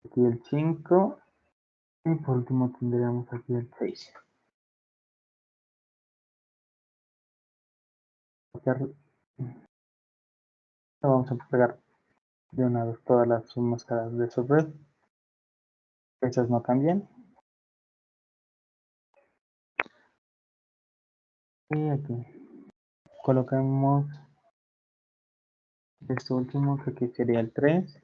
Aquí el 5. Y por último tendríamos aquí el 6. Vamos a pegar de una vez todas las máscaras de subred. Esas no cambian. Y aquí colocamos este último, que aquí sería el 3.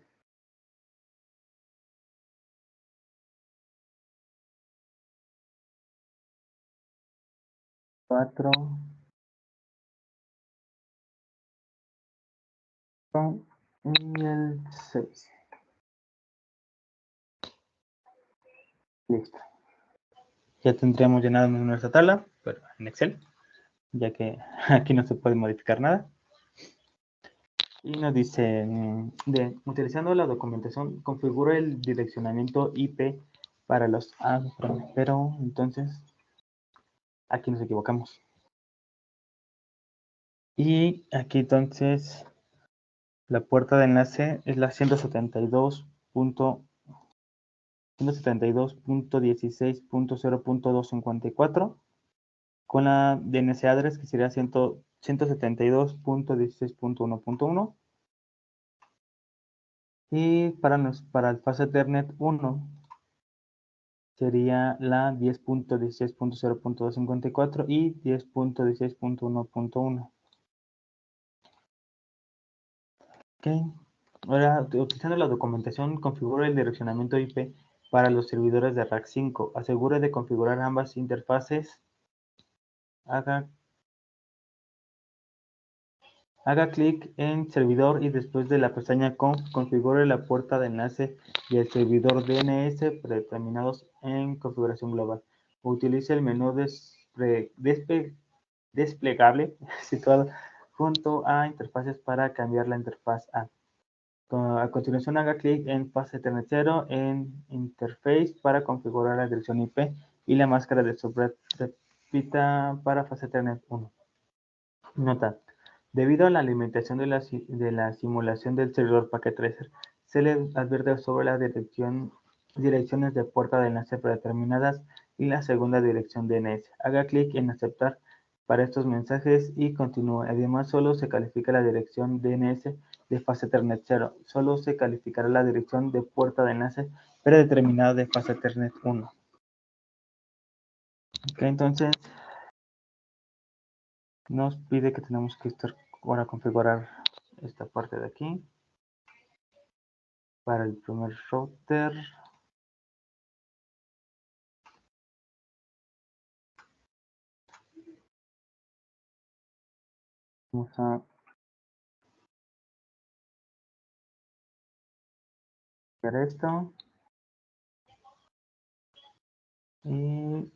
4 y el 6. Listo. Ya tendríamos llenado nuestra tabla, pero en Excel, ya que aquí no se puede modificar nada. Y nos dice, utilizando la documentación, configura el direccionamiento IP para los... pero entonces, aquí nos equivocamos. Y aquí entonces, la puerta de enlace es la 172.16.0.254 con la DNS address que sería 172.16.1.1 y para el fase Ethernet 1 sería la 10.16.0.254 y 10.16.1.1. Ok, ahora utilizando la documentación configura el direccionamiento IP para los servidores de Rack 5. Asegure de configurar ambas interfaces. Haga clic en servidor y después de la pestaña conf configure la puerta de enlace y el servidor DNS predeterminados en configuración global. Utilice el menú desplegable situado junto a interfaces para cambiar la interfaz A. A continuación haga clic en fase Ethernet 0 en Interface para configurar la dirección IP y la máscara de subred. Repita para fase Ethernet 1. Nota. Debido a la alimentación de la simulación del servidor Packet Tracer, se le advierte sobre las direcciones de puerta de enlace predeterminadas y la segunda dirección DNS. Haga clic en aceptar para estos mensajes y continúe. Además, solo se califica la dirección DNS de fase Ethernet 0. Solo se calificará la dirección de puerta de enlace predeterminada de fase Ethernet 1. Ok, entonces nos pide que tenemos que ahora configurar esta parte de aquí para el primer router. Vamos a hacer esto y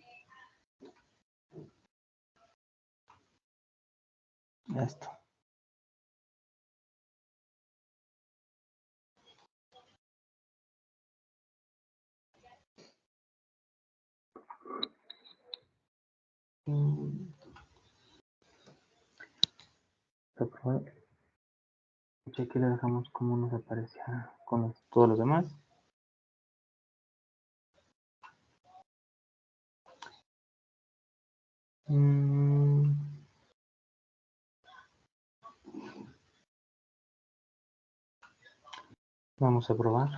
esto. Y aquí le dejamos como nos aparece con todos los demás. Vamos a probar.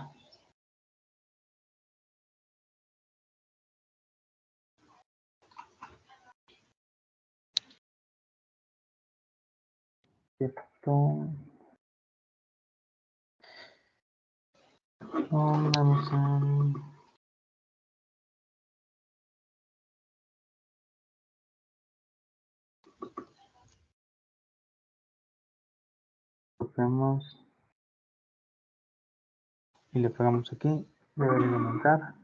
Cierto. Vamos a copiamos y le pegamos aquí. Debería aumentar.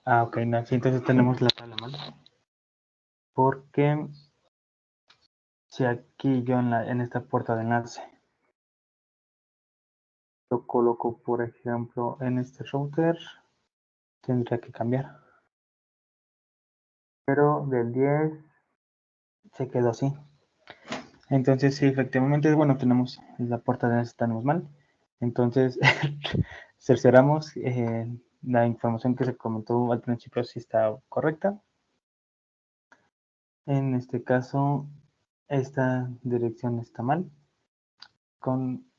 Ok, no, sí, entonces tenemos la tabla mal. Porque si aquí yo en esta puerta de enlace lo coloco, por ejemplo, en este router, tendría que cambiar. Pero del 10 se quedó así. Entonces, sí, efectivamente, bueno, tenemos la puerta de enlace, tenemos mal. Entonces, cercioramos la información que se comentó al principio si está correcta. En este caso, esta dirección está mal. Con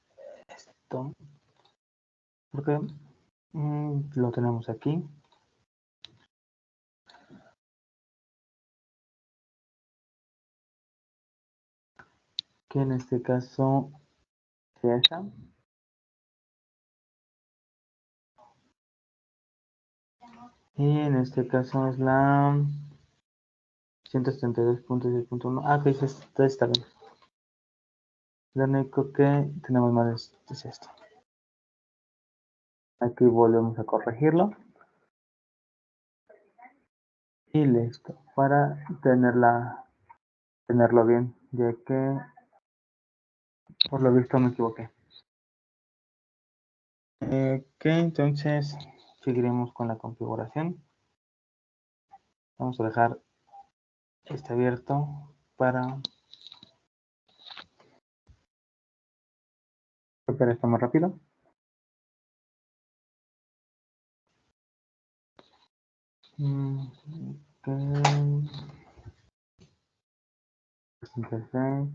esto, porque lo tenemos aquí. Que en este caso sería esta. Y en este caso es la 172.6.1. Ah, que está bien. Lo único que tenemos mal es esto. Aquí volvemos a corregirlo. Y listo. Para tenerlo bien, ya que por lo visto me equivoqué. Ok, entonces seguiremos con la configuración. Vamos a dejar este abierto para copiar esto más rápido. Ok. Interface.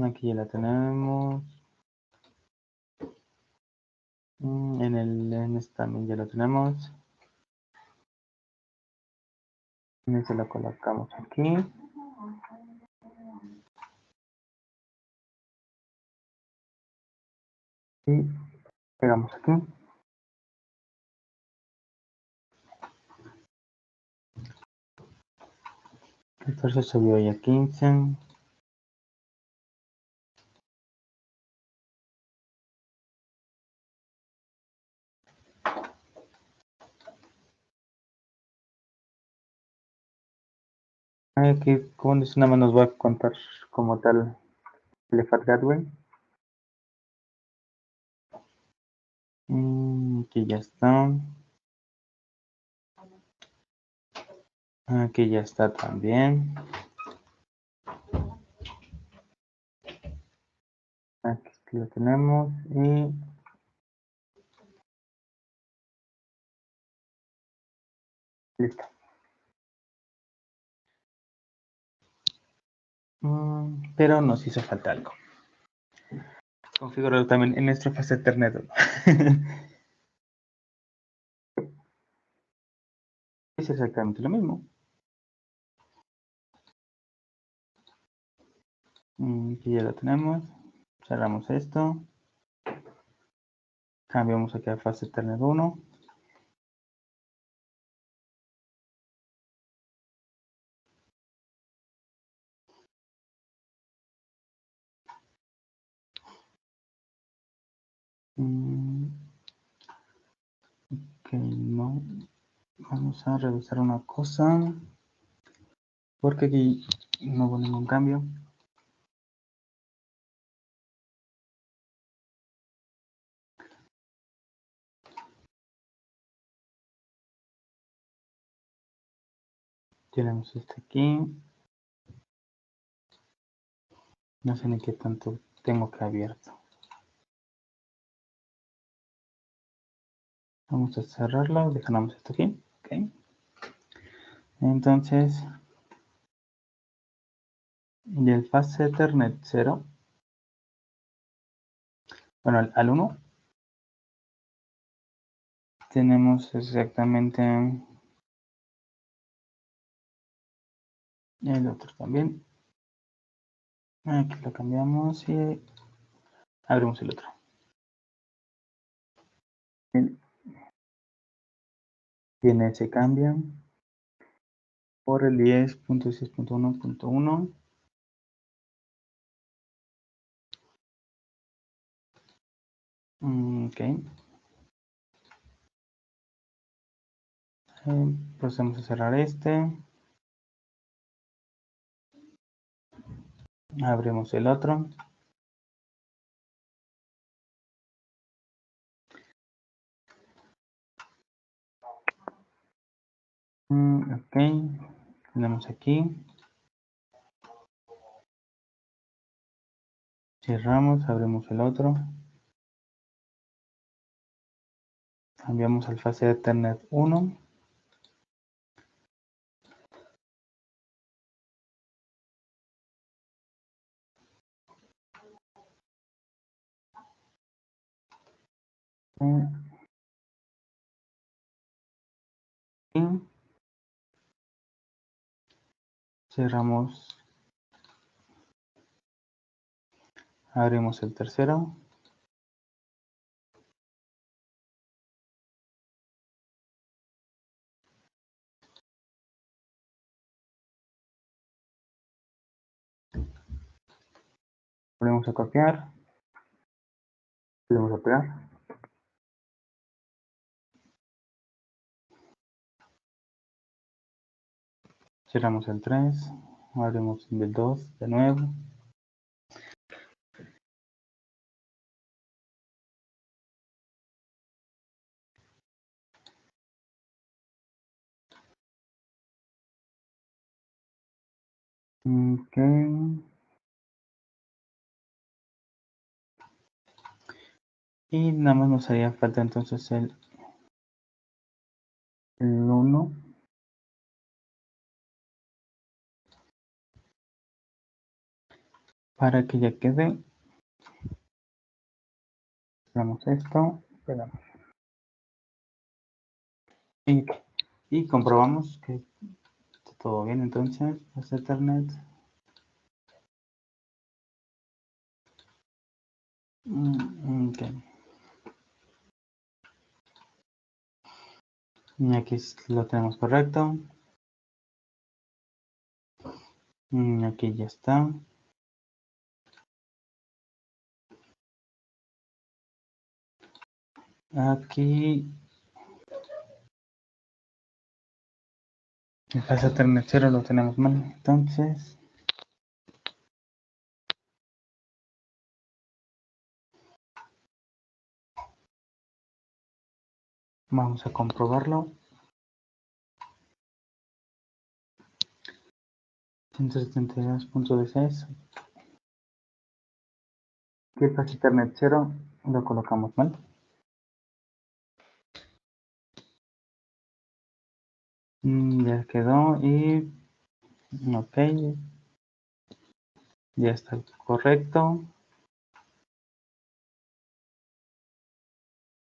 Aquí ya la tenemos. En este también ya lo tenemos. En este lo colocamos aquí. Y pegamos aquí. Esto se subió ya 15. Aquí con esto nada más nos va a contar como tal el Fat Gateway. Aquí ya está. Aquí ya está también. Aquí lo tenemos y listo. Pero nos hizo falta algo. Configurarlo también en nuestro fast Ethernet. Es exactamente lo mismo. Aquí ya lo tenemos. Cerramos esto. Cambiamos aquí a fast Ethernet 1. Ok, no. Vamos a revisar una cosa. Porque aquí no hubo ningún cambio. Tenemos este aquí. No sé ni qué tanto tengo que abierto. Vamos a cerrarlo. Dejamos esto aquí. Okay. Entonces, del fast Ethernet 0. Bueno, al 1 tenemos exactamente el otro también. Aquí lo cambiamos y abrimos el otro. Tiene ese cambio por el 10.6.1.1. Ok. Procedemos a cerrar este. Abrimos el otro. Ok. Tenemos aquí. Cerramos, abrimos el otro. Cambiamos al fase Ethernet 1. Y cerramos. Abrimos el tercero. Volvemos a copiar. Volvemos a pegar. Cerramos el 3. Abrimos el 2 de nuevo. Ok. Y nada más nos haría falta entonces el 1 para que ya quede. Hacemos esto, pegamos. Y comprobamos que está todo bien. Entonces, es Ethernet. Ok. Y aquí lo tenemos correcto. Aquí ya está. Aquí el fase Ethernet 0 lo tenemos mal. Entonces, vamos a comprobarlo. 172.16. Que el fase Ethernet 0 lo colocamos mal. Ya quedó y ok, ya está correcto.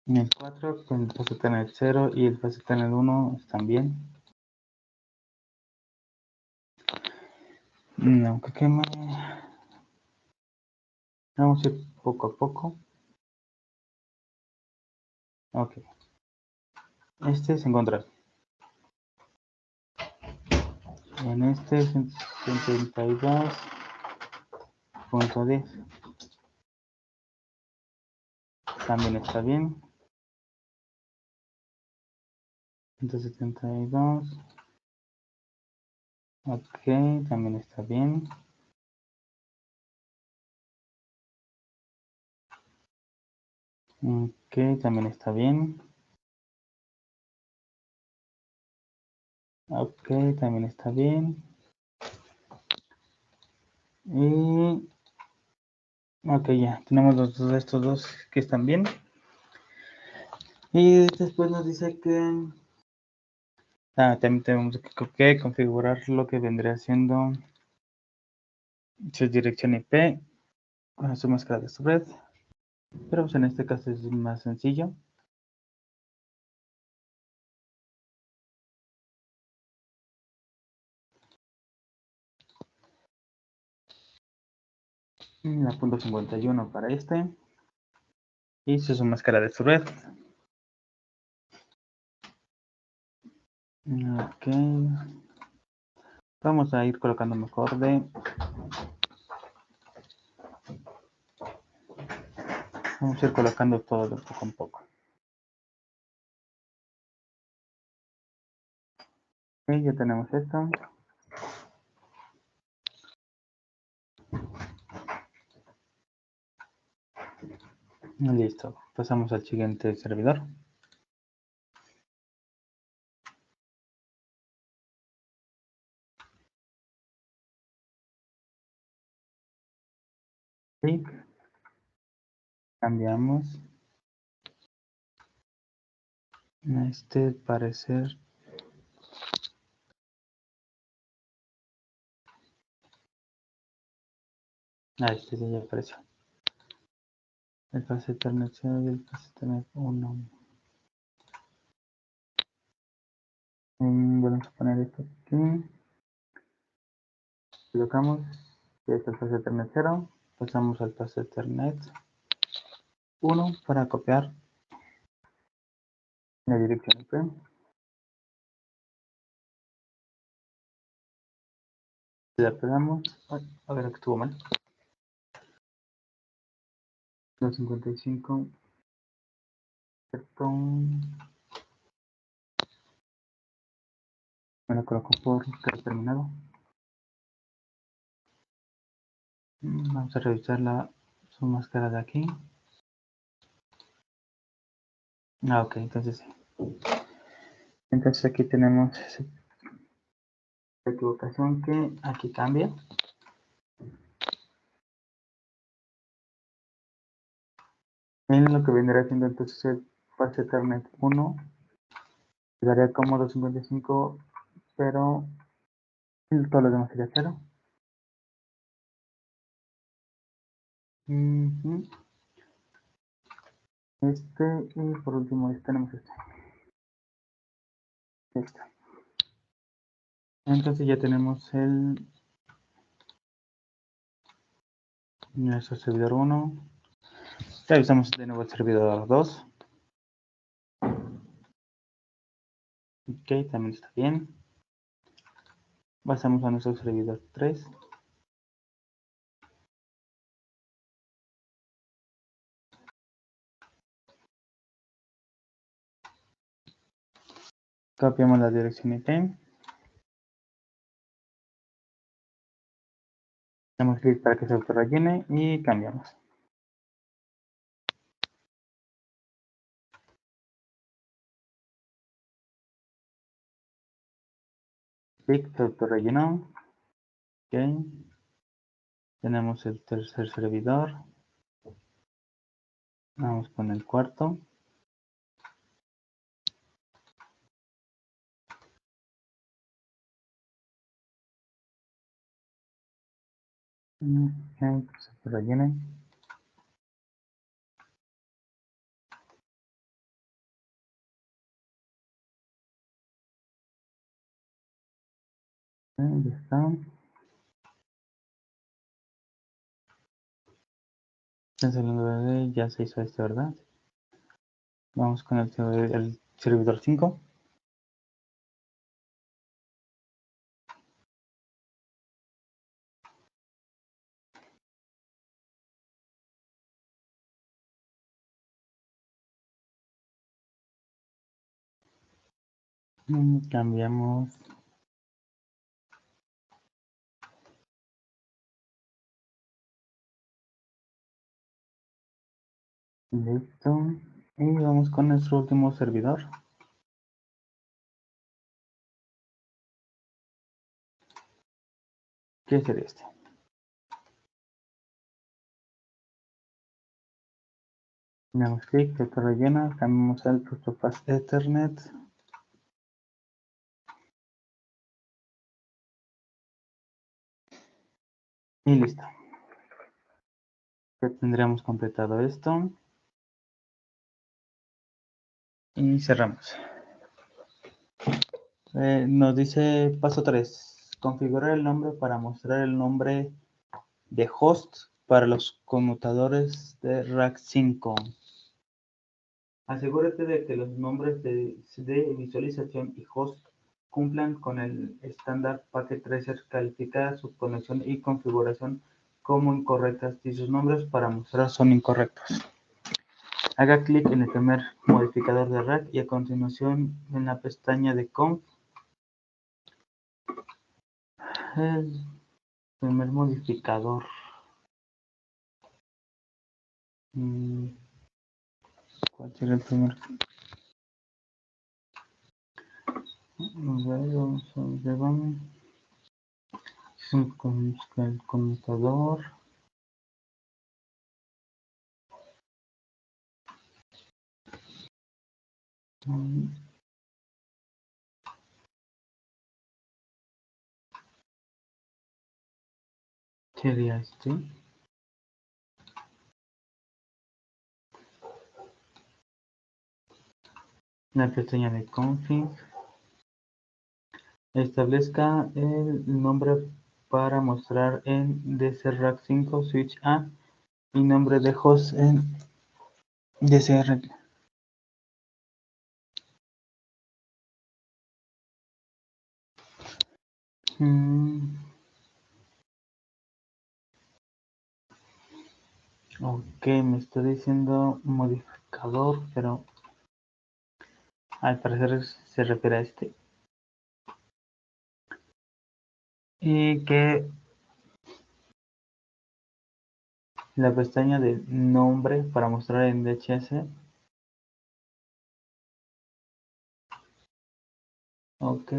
En el 4 con el fase Ethernet 0 y el fase Ethernet 1 están bien. Aunque queme. Vamos a ir poco a poco. Ok. Este es encontrar. En este 172.10. También está bien. 172. Ok, también está bien. Ok, también está bien. Ok, también está bien. Y ok, ya tenemos estos dos que están bien. Y después nos dice que también tenemos que configurar lo que vendría siendo su dirección IP con su máscara de su red. Pero pues en este caso es más sencillo. La punto 51 para este. Y su máscara de su red. Ok. Vamos a ir colocando mejor vamos a ir colocando todo de poco en poco. Ok, ya tenemos esto. Listo. Pasamos al siguiente servidor. Clic. Cambiamos. Este parecer. Este ya apareció. El fase Ethernet 0 y el fase Ethernet 1. Vamos a poner esto aquí. Colocamos. Este es el fase Ethernet 0. Pasamos al fase Ethernet 1 para copiar la dirección IP. La pegamos. A ver que estuvo mal. 255. Esto me lo coloco por terminado. Vamos a revisar su máscara de aquí. Ok, entonces sí. Entonces aquí tenemos esa equivocación que aquí cambia. En lo que vendrá siendo entonces el Fast Ethernet 1 quedaría como 255, pero todo lo demás sería 0. Y por último tenemos este. Entonces ya tenemos nuestro servidor 1. Revisamos de nuevo el servidor 2. Ok, también está bien. Pasamos a nuestro servidor 3. Copiamos la dirección IP. Damos clic para que se autorrellene y cambiamos. Clic, se autorrellenó. Ok. Tenemos el tercer servidor. Vamos con el cuarto. Ok, se autorrellene. Ya está. Ya se hizo esto, ¿verdad? Vamos con el servidor 5. Cambiamos. Listo. Y vamos con nuestro último servidor. ¿Qué sería este? Damos clic, esto rellena, cambiamos al Fast Ethernet. Y listo. Ya tendríamos completado esto. Y cerramos. Nos dice paso 3. Configurar el nombre para mostrar el nombre de host para los conmutadores de rack 5. Asegúrate de que los nombres de visualización y host cumplan con el estándar Packet Tracer. Califica su conexión y configuración como incorrectas si sus nombres para mostrar son incorrectos. Haga clic en el primer modificador de rack y a continuación en la pestaña de conf. El primer modificador. ¿Cuál será el primer? Vamos con el conmutador. Sería este. La pestaña de config. Establezca el nombre para mostrar en DCRack 5 switch A y nombre de host en DCR. Ok, me está diciendo modificador, pero al parecer se refiere a este. Y que la pestaña de nombre para mostrar en DHS. Ok.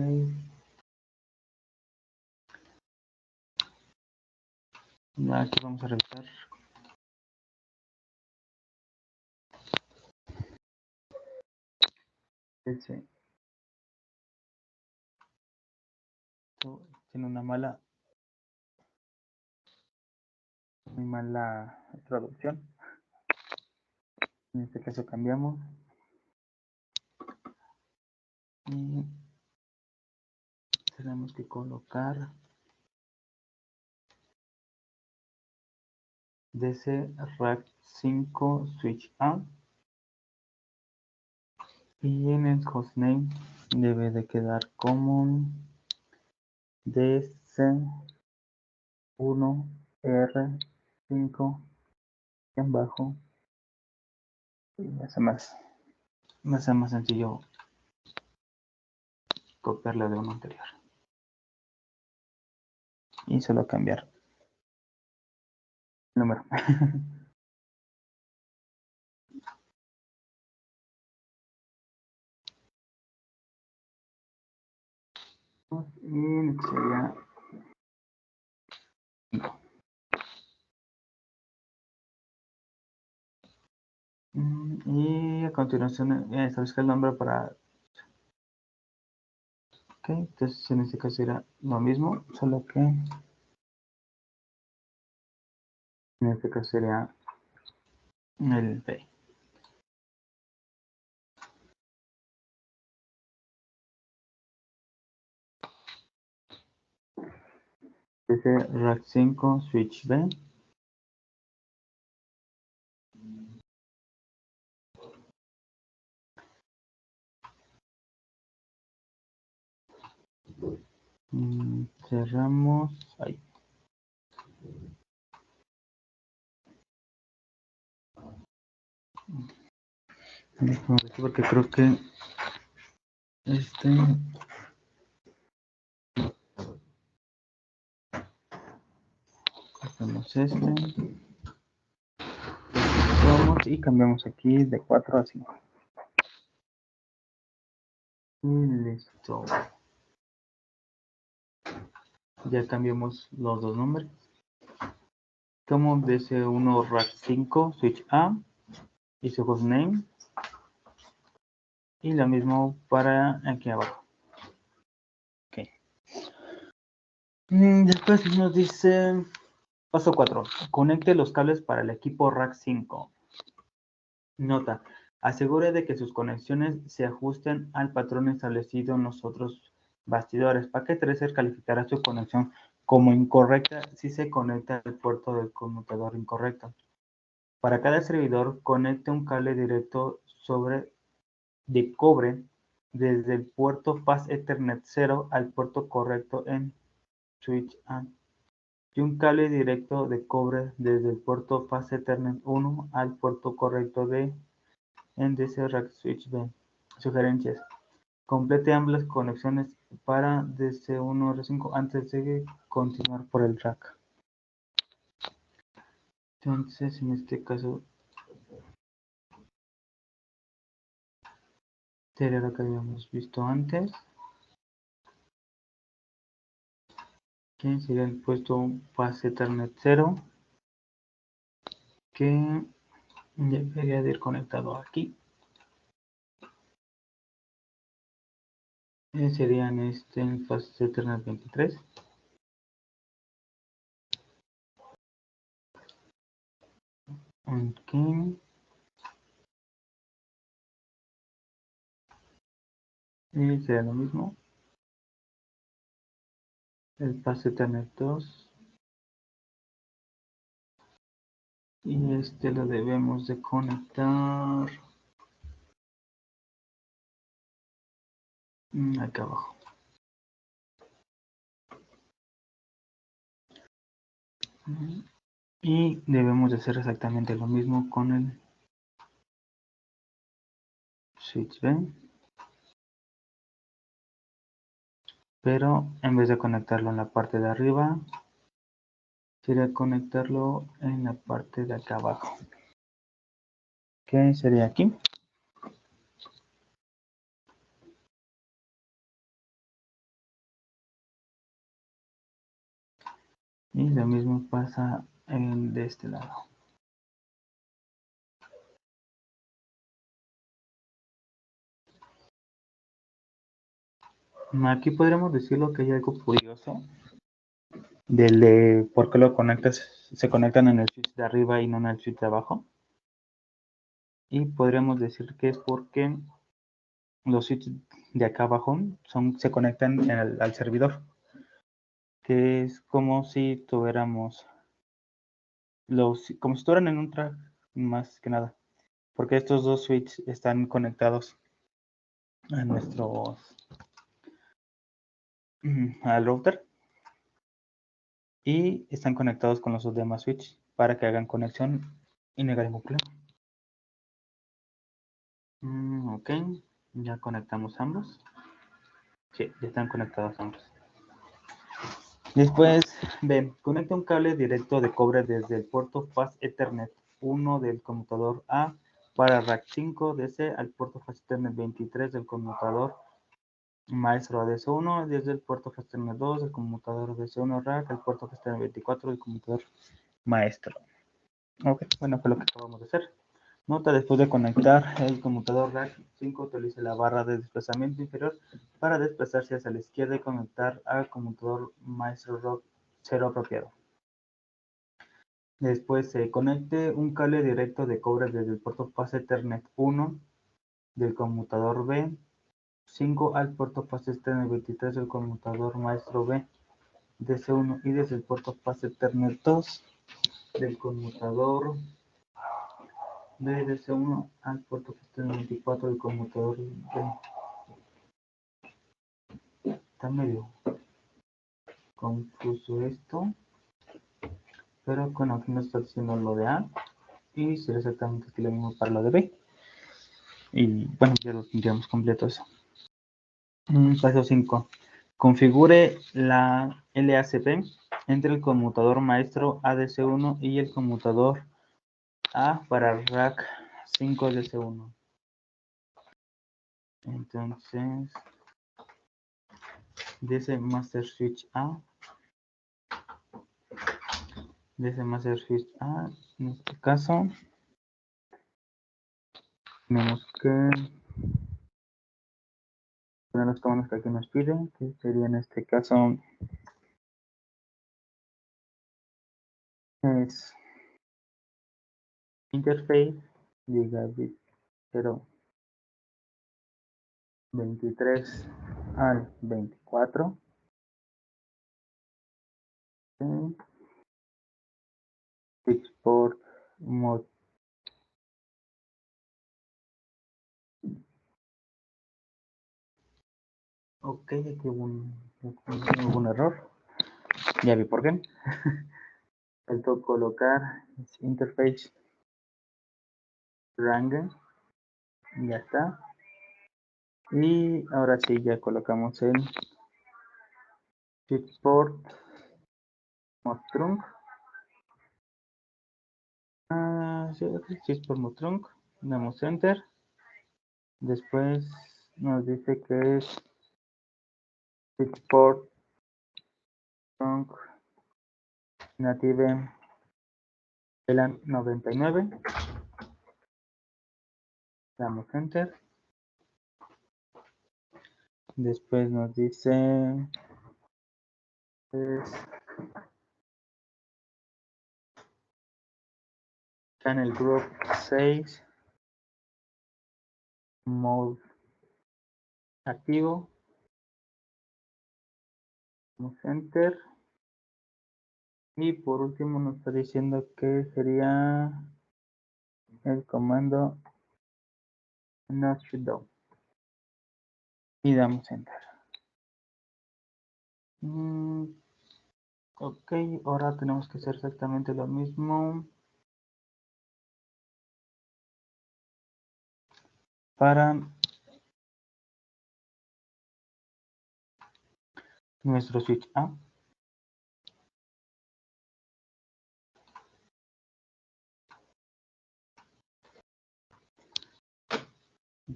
Aquí vamos a revisar. Ese. Tiene una muy mala traducción. En este caso cambiamos. Y tenemos que colocar DC Rack 5 Switch A. Y en el hostname debe de quedar como DC1R5 en bajo. Y me hace más sencillo copiarla de uno anterior. Y solo cambiar el número. Y sería y a continuación establezca el nombre para. Ok, entonces en este caso será lo mismo, solo que en este caso sería el B. Ese Rack 5 Switch B. Cerramos ahí. Porque creo que hacemos y cambiamos aquí de 4 a 5. Y listo. Ya cambiamos los dos nombres. Como DC1 Rack 5 Switch A y su hostname. Y lo mismo para aquí abajo. Ok. Después nos dice paso 4. Conecte los cables para el equipo Rack 5. Nota. Asegure de que sus conexiones se ajusten al patrón establecido en los otros bastidores. Packet Tracer calificará su conexión como incorrecta si se conecta al puerto del conmutador incorrecto. Para cada servidor, conecte un cable directo de cobre desde el puerto Fast Ethernet 0 al puerto correcto en Switch A y un cable directo de cobre desde el puerto Fast Ethernet 1 al puerto correcto en DC Rack Switch B. Sugerencias. Complete ambas conexiones para DC1R5 antes de continuar por el rack. Entonces, en este caso, sería lo que habíamos visto antes. Que sería el puesto Fast Ethernet 0. Que debería de ir conectado aquí. Serían en Fast Ethernet 23. Ok. Y sería lo mismo. El Fast Ethernet 2. Y lo debemos de conectar acá abajo. Y debemos de hacer exactamente lo mismo con el switch B, pero en vez de conectarlo en la parte de arriba, sería conectarlo en la parte de acá abajo, que sería aquí. Y lo mismo pasa de este lado. Aquí podríamos decirlo que hay algo curioso del de por qué lo conectas, se conectan en el switch de arriba y no en el switch de abajo. Y podríamos decir que es porque los switches de acá abajo se conectan al servidor, que es como si tuviéramos como si estuvieran en un track, más que nada, porque estos dos switches están conectados a al router y están conectados con los demás switches para que hagan conexión y no haya ningún problema. Ok, ya conectamos ambos. Sí, ya están conectados ambos. Después, conecta un cable directo de cobre desde el puerto Fast Ethernet 1 del conmutador A para rack 5 DC al puerto Fast Ethernet 23 del conmutador Maestro ADC1 desde el puerto Fast Ethernet 2 del conmutador ADC1 rack al puerto Fast Ethernet 24 del conmutador Maestro. Ok, bueno, fue lo que acabamos de hacer. Nota: después de conectar el conmutador rack 5, utilice la barra de desplazamiento inferior para desplazarse hacia la izquierda y conectar al conmutador Maestro Rock 0 apropiado. Después se conecte un cable directo de cobre desde el puerto Fast Ethernet 1 del conmutador B5 al puerto Fast Ethernet 23 del conmutador Maestro B DC1 y desde el puerto Fast Ethernet 2 del conmutador BDC1 al puerto Fast Ethernet 24 del conmutador B. Está medio confuso esto, pero bueno, aquí nos está diciendo lo de A y será exactamente lo mismo para lo de B. Y bueno, ya lo tendríamos completo eso. Paso 5. Configure la LACP entre el conmutador maestro ADC1 y el conmutador A para rack 5 DC1. Entonces, DC Master Switch A, DC Master Switch A, en este caso, tenemos que poner los comandos que aquí nos piden, que sería en este caso es interface gigabit 023 al 24. Switchport mod. Ok, aquí hubo un error. Ya vi por qué. Faltó colocar interface range. Ya está. Y ahora sí, ya colocamos el switchport mod trunk. Sí, switchport mod trunk. Damos enter. Después nos dice que es switchport trunk native VLAN 99. Damos enter. Después nos dice es channel group 6 mode activo. Damos enter. Y por último nos está diciendo que sería el comando no shutdown. Y damos enter. Ok, ahora tenemos que hacer exactamente lo mismo para nuestro switch A.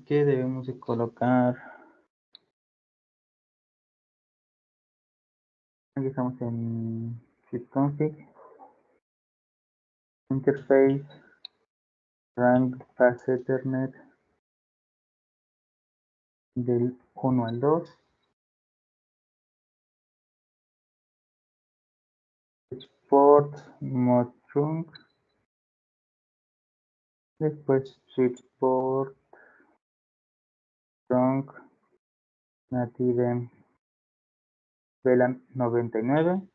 Que debemos de colocar. Aquí estamos en switch config, interface, rank, fast ethernet del 1 al 2, port, mod trunk, después switch port, trunk, native VLAN 99,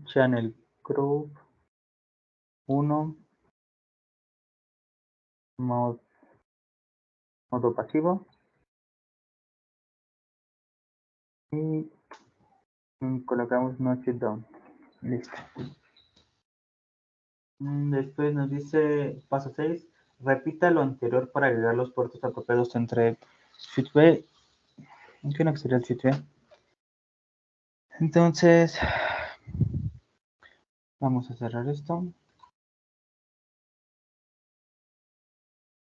channel group 1, modo pasivo y colocamos no shutdown. Listo. Después nos dice paso 6, repita lo anterior para agregar los puertos apropiados entre switch B. ¿Qué no sería el switch B? Entonces, vamos a cerrar esto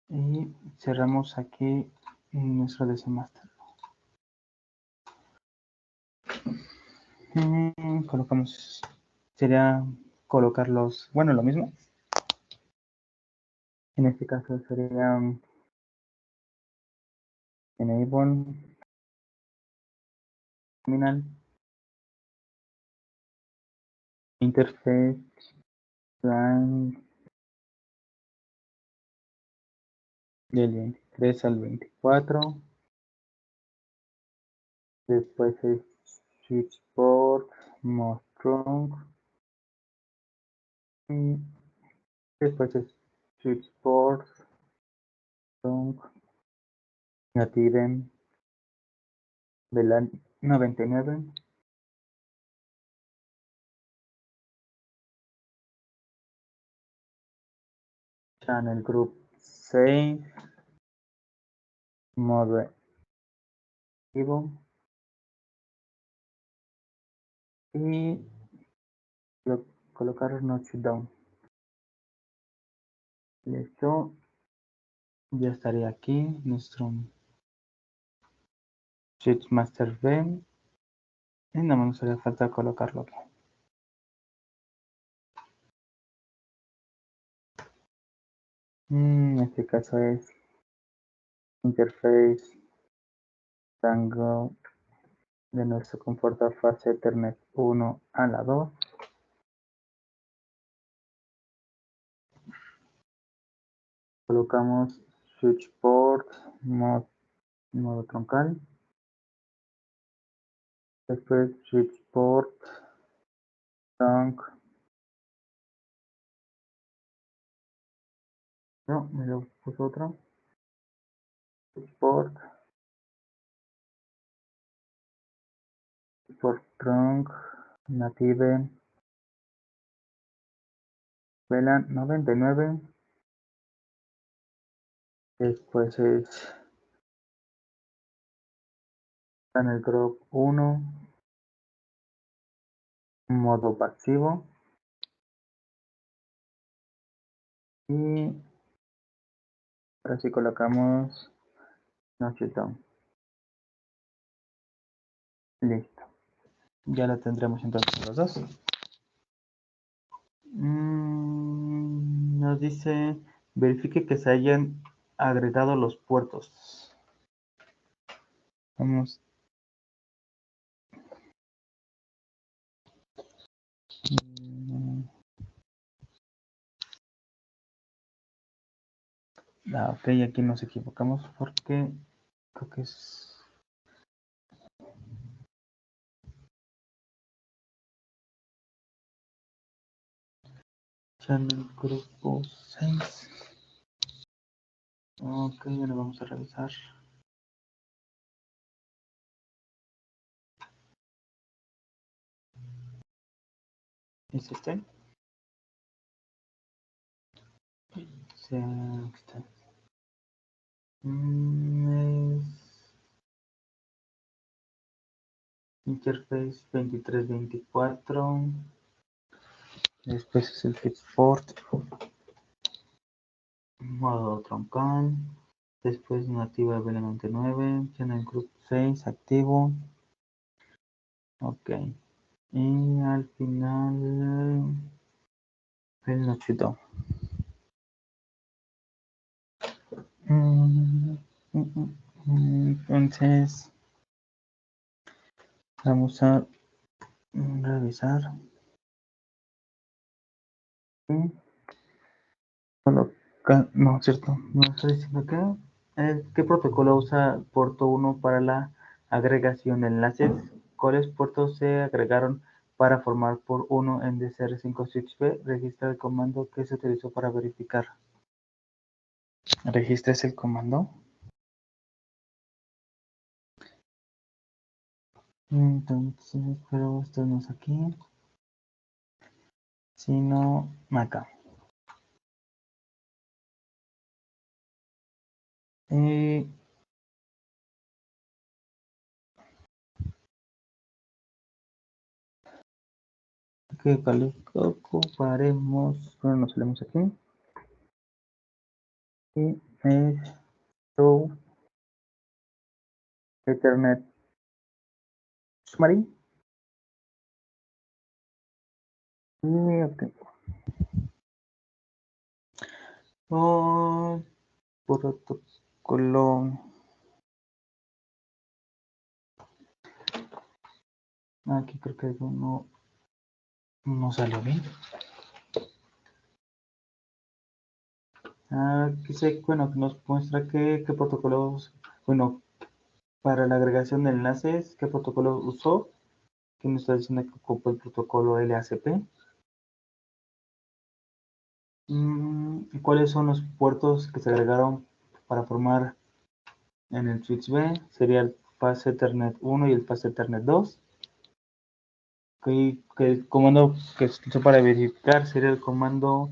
y cerramos aquí nuestro DC Master. Colocamos, sería colocarlos, bueno, lo mismo. En este caso sería enable terminal interface line del 23 al 24. Después es switch port, mod trunk. Y después es switch port, trunk, native VLAN 99. Channel group 6, modo activo y colocar no shutdown. Listo, ya estaría aquí nuestro switch master B y nada más nos haría falta colocarlo aquí. En este caso es interface rango de nuestro compuerto fast ethernet 1 a la 2. Colocamos switch port, modo troncal. Después switch port, trunk. No, me lo puso otro. Switch port trunk, native, VLAN 99. Después es channel group 1, modo pasivo. Y ahora sí colocamos no shutdown. Listo. Ya lo tendremos entonces los dos. Nos dice, verifique que se hayan agregado los puertos. Vamos. Ok, aquí nos equivocamos porque creo que es... Channel grupo 6. Ok, ahora vamos a revisar. ¿Es este? Sí, está. Es Interface 2324. Después es el Export. Modo troncal. Después nativa BL99. Channel Group 6 activo. Ok. Y al final el nochito. Entonces vamos a revisar. No, cierto. No estoy diciendo ¿qué protocolo usa puerto 1 para la agregación de enlaces? ¿Cuáles puertos se agregaron para formar por 1 en DCR5 switch B? Registra el comando que se utilizó para verificar. ¿Registres el comando? Entonces, pero esto no es aquí, sino acá. ¿Qué ocuparemos? Bueno, nos salimos aquí. Y es show Ethernet Summary. Y oh, protocolo. Aquí creo que uno no salió bien. Aquí se, bueno, nos muestra qué protocolos, bueno, para la agregación de enlaces, qué protocolo usó. Que nos está diciendo que ocupó el protocolo LACP. ¿Y cuáles son los puertos que se agregaron para formar en el switch B? Sería el Fast Ethernet 1 y el Fast Ethernet 2. Que el comando que se utilizó para verificar sería el comando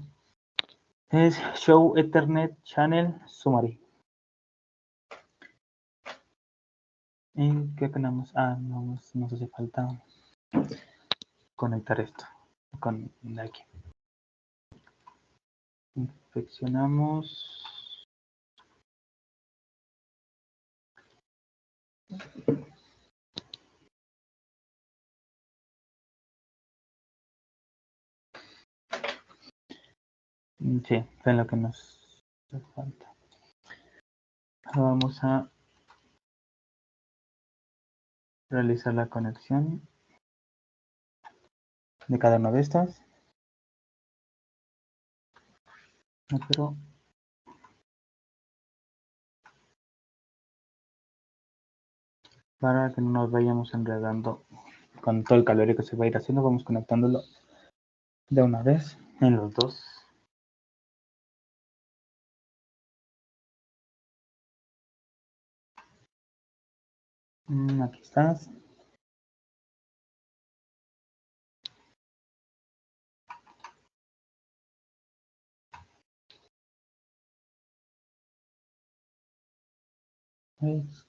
es Show Ethernet Channel Summary. ¿Y qué tenemos? No, nos hace falta conectar esto con aquí. Inspeccionamos. Sí, es lo que nos hace falta. Vamos a realizar la conexión de cada una de estas. Pero para que no nos vayamos enredando con todo el calor que se va a ir haciendo, vamos conectándolo de una vez en los dos. Aquí estás.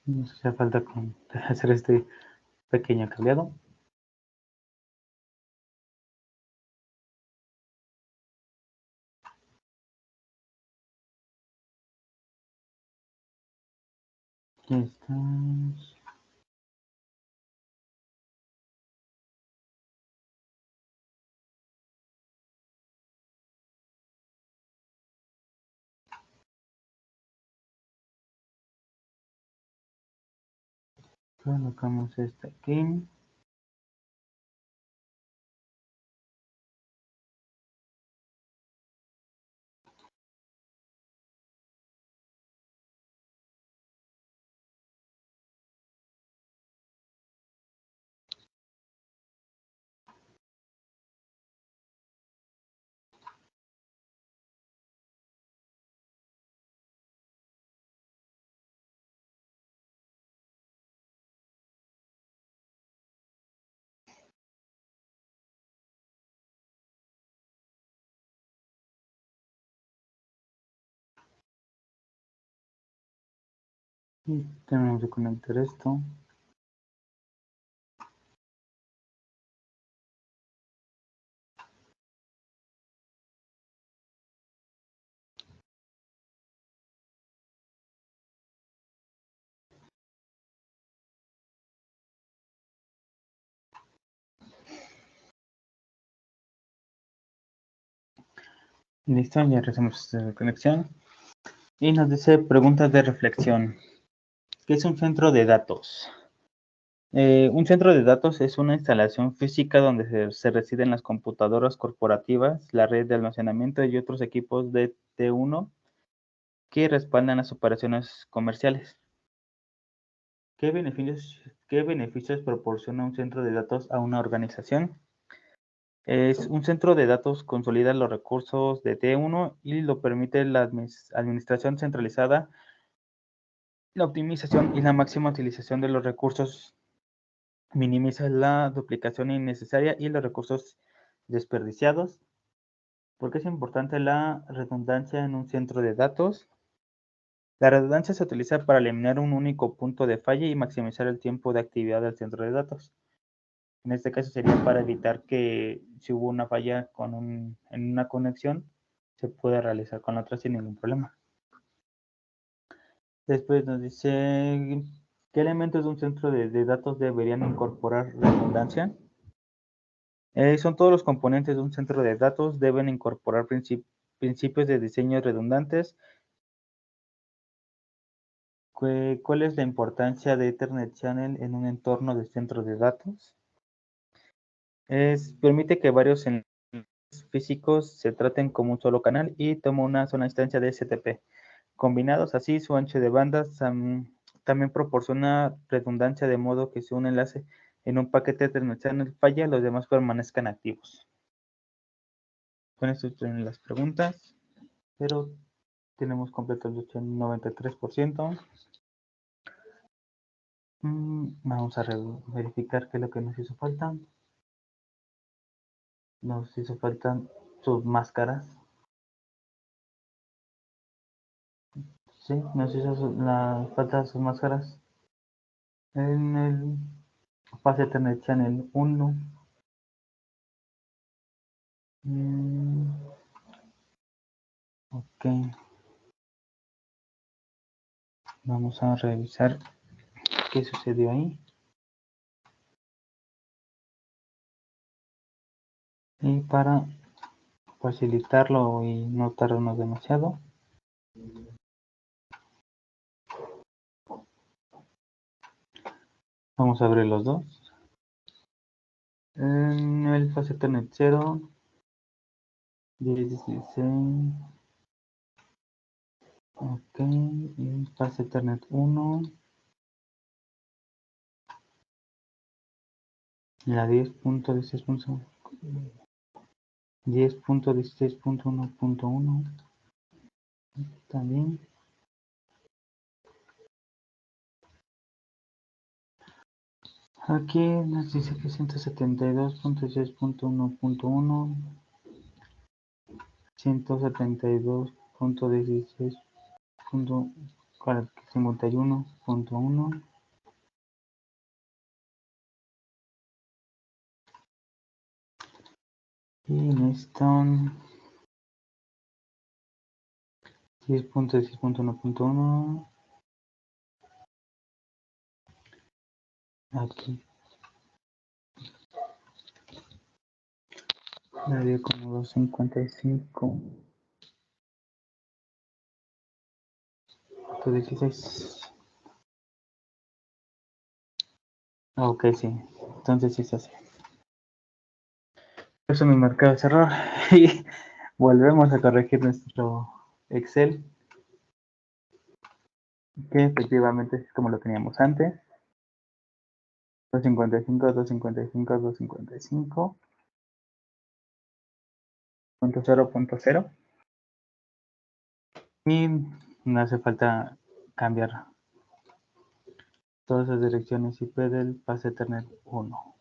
Nos hace falta hacer este pequeño cableado. Aquí estamos. Colocamos este aquí. Y tenemos que conectar esto. Listo, ya realizamos esta conexión. Y nos dice preguntas de reflexión. ¿Qué es un centro de datos? Un centro de datos es una instalación física donde se residen las computadoras corporativas, la red de almacenamiento y otros equipos de T1 que respaldan las operaciones comerciales. ¿Qué beneficios proporciona un centro de datos a una organización? Un centro de datos consolida los recursos de T1 y lo permite la administración centralizada, la optimización y la máxima utilización de los recursos, minimiza la duplicación innecesaria y los recursos desperdiciados. ¿Por qué es importante la redundancia en un centro de datos? La redundancia se utiliza para eliminar un único punto de falla y maximizar el tiempo de actividad del centro de datos. En este caso sería para evitar que si hubo una falla en una conexión, se pueda realizar con la otra sin ningún problema. Después nos dice, ¿qué elementos de un centro de datos deberían incorporar redundancia? Son todos los componentes de un centro de datos, deben incorporar principios de diseño redundantes. ¿Cuál es la importancia de Ethernet Channel en un entorno de centro de datos? Permite que varios enlaces físicos se traten como un solo canal y toma una sola instancia de STP. Combinados así, su ancho de banda también proporciona redundancia de modo que si un enlace en un paquete Ethernet Channel falla, los demás permanezcan activos. Con esto tienen las preguntas, pero tenemos completo el 93%. Vamos a verificar qué es lo que nos hizo falta. Nos hizo falta sus máscaras. Sí, nos hizo la falta sus máscaras en el Fase Ethernet Channel 1. Ok, vamos a revisar qué sucedió ahí. Y para facilitarlo y no tardarnos demasiado, vamos a abrir los dos. En el Fase Ethernet 0, 16. Ok, y Fase Ethernet 1, la 10.16.1.1 también. Aquí nos dice que 172.16.1.1, 172.16.51.1 y en esto 10.16.1.1 aquí la dio como 255.16. Ok, sí, entonces sí se hace. Eso me marcaba ese error y volvemos a corregir nuestro Excel, que efectivamente es como lo teníamos antes. 255, 255, 255, punto 0.0. Y no hace falta cambiar todas las direcciones IP del Fase Ethernet 1.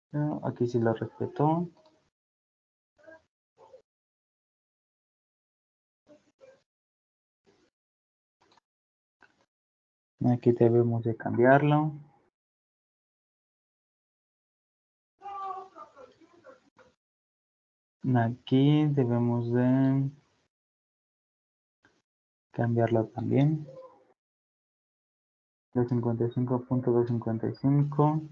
Pero aquí sí lo respetó. Aquí debemos de cambiarlo. Aquí debemos de cambiarlo también. 255.255.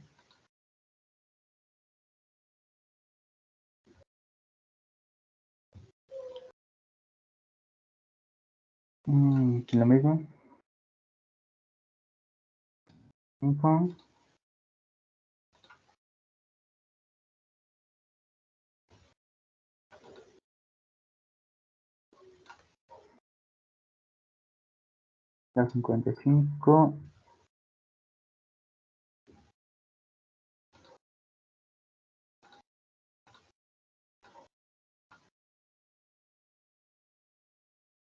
Aquí lo mismo. Info. La 55.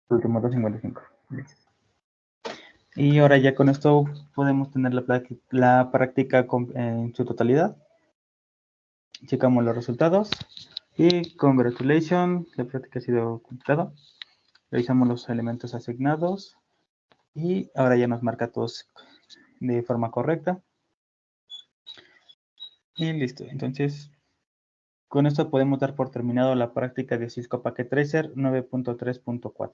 Último 255. Listo. Y ahora ya con esto podemos tener la práctica en su totalidad. Checamos los resultados. Y congratulations, la práctica ha sido completada. Revisamos los elementos asignados. Y ahora ya nos marca todos de forma correcta. Y listo. Entonces, con esto podemos dar por terminado la práctica de Cisco Packet Tracer 9.3.4.